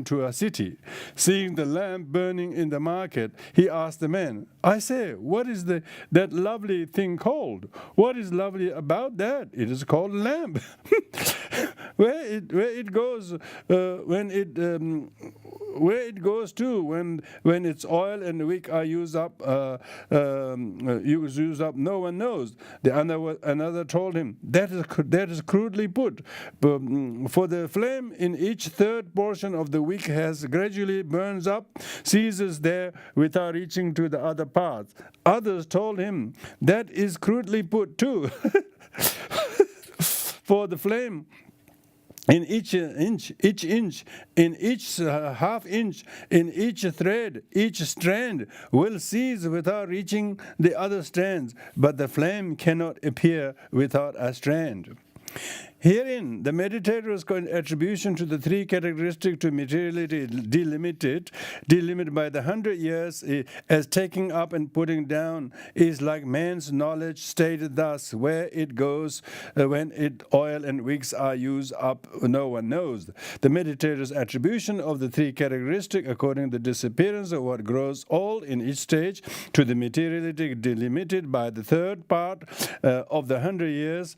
to a city. Seeing the lamp burning in the market, he asked the man, "I say, what is that lovely thing called? What is lovely about that? It is called lamp." where it goes when its oil and wick are used up, no one knows. Another told him, that is crudely put. For the flame in each third portion of the wick has gradually burns up, ceases there without reaching to the other parts. Others told him, that is crudely put too. For the flame in each inch, in each half inch, in each thread, each strand will cease without reaching the other strands, but the flame cannot appear without a strand. Herein, the meditator's attribution to the three characteristics to materiality delimited by the 100 years as taking up and putting down is like man's knowledge stated thus: where it goes when oil and wicks are used up, no one knows. The meditator's attribution of the three characteristics according to the disappearance of what grows all in each stage to the materiality delimited by the third part of the 100 years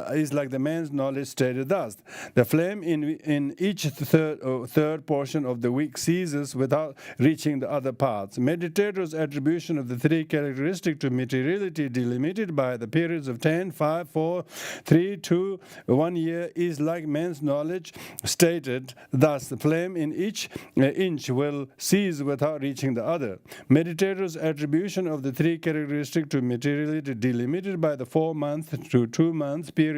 is like the man's knowledge stated thus: the flame in each third portion of the wick ceases without reaching the other parts. Meditator's attribution of the three characteristics to materiality delimited by the periods of 10, 5, 4, 3, 2, 1 year is like man's knowledge stated thus: the flame in each inch will cease without reaching the other. Meditator's attribution of the three characteristics to materiality delimited by the 4-month to 2-month periods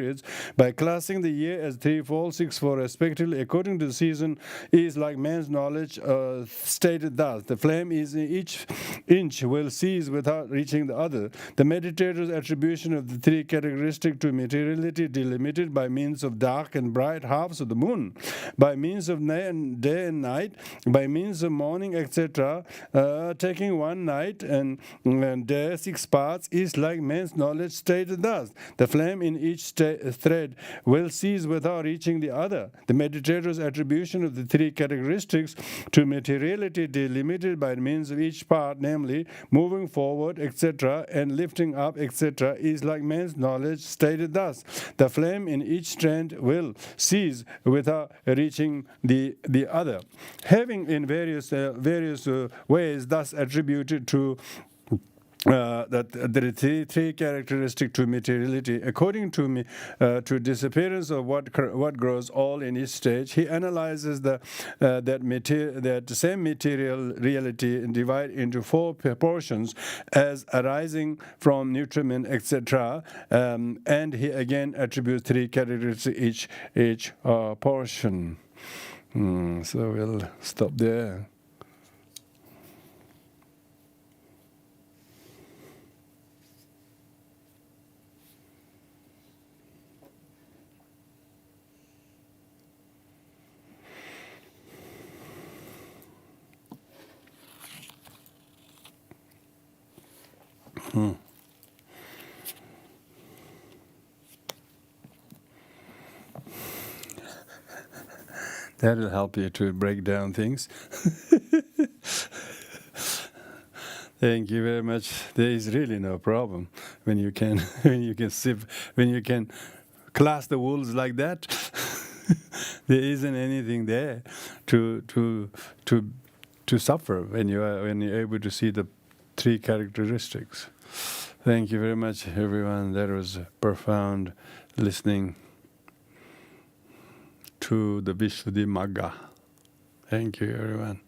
by classing the year as 3, 4, 6, 4 respectively according to the season is like man's knowledge stated thus: the flame is in each inch will cease without reaching the other. The meditator's attribution of the three characteristics to materiality delimited by means of dark and bright halves of the moon, by means of day and night, by means of morning, etc., taking one night and day 6 parts is like man's knowledge stated thus: the flame in each thread will cease without reaching the other. The meditator's attribution of the three characteristics to materiality delimited by means of each part, namely moving forward, etc., and lifting up, etc., is like man's knowledge stated thus: the flame in each strand will cease without reaching the other. Having in various ways thus attributed to that the three characteristics to materiality according to me to disappearance of what grows all in each stage, he analyzes that same material reality and divide into 4 portions as arising from nutriment, etc., and he again attributes 3 characteristics each portion. So we'll stop there. That'll help you to break down things. Thank you very much. There is really no problem when you can class the wolves like that. There isn't anything there to suffer when you're able to see the 3 characteristics. Thank you very much, everyone. That was profound listening to the Vishuddhimagga. Thank you, everyone.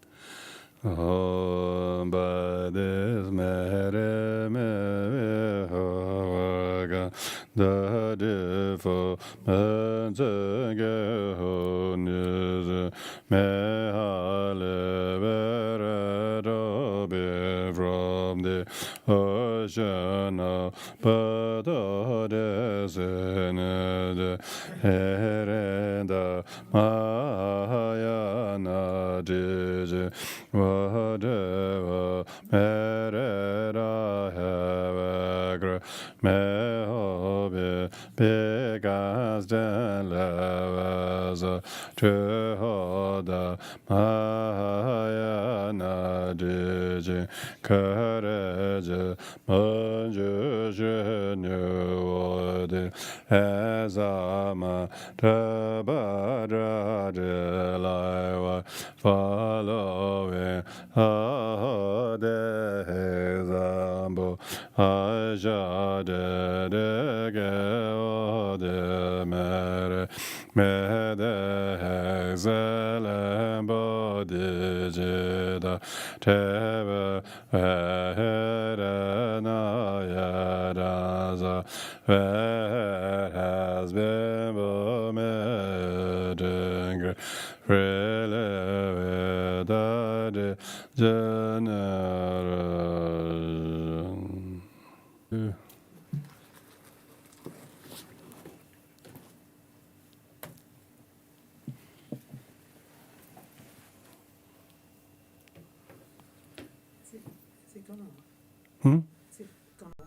Om Bades Mere Me Hoga Da Defo Manzage Honiz Me Hale Vere Be from the ocean of Bada Desene Herenda Mahayana Dije Whatever Merera Havagre Mehobe Begas Den Levas Jehoda Mahayana Dije Courage Manjushe Nuode Azama Tabadra de Laiwa following Zambo Ajade de Geo de Mere Mede Hexelembo Digida Tebe Herena Yadaza that has been vomited, freely without generation. Is it gone off? Hmm? Is it gone off?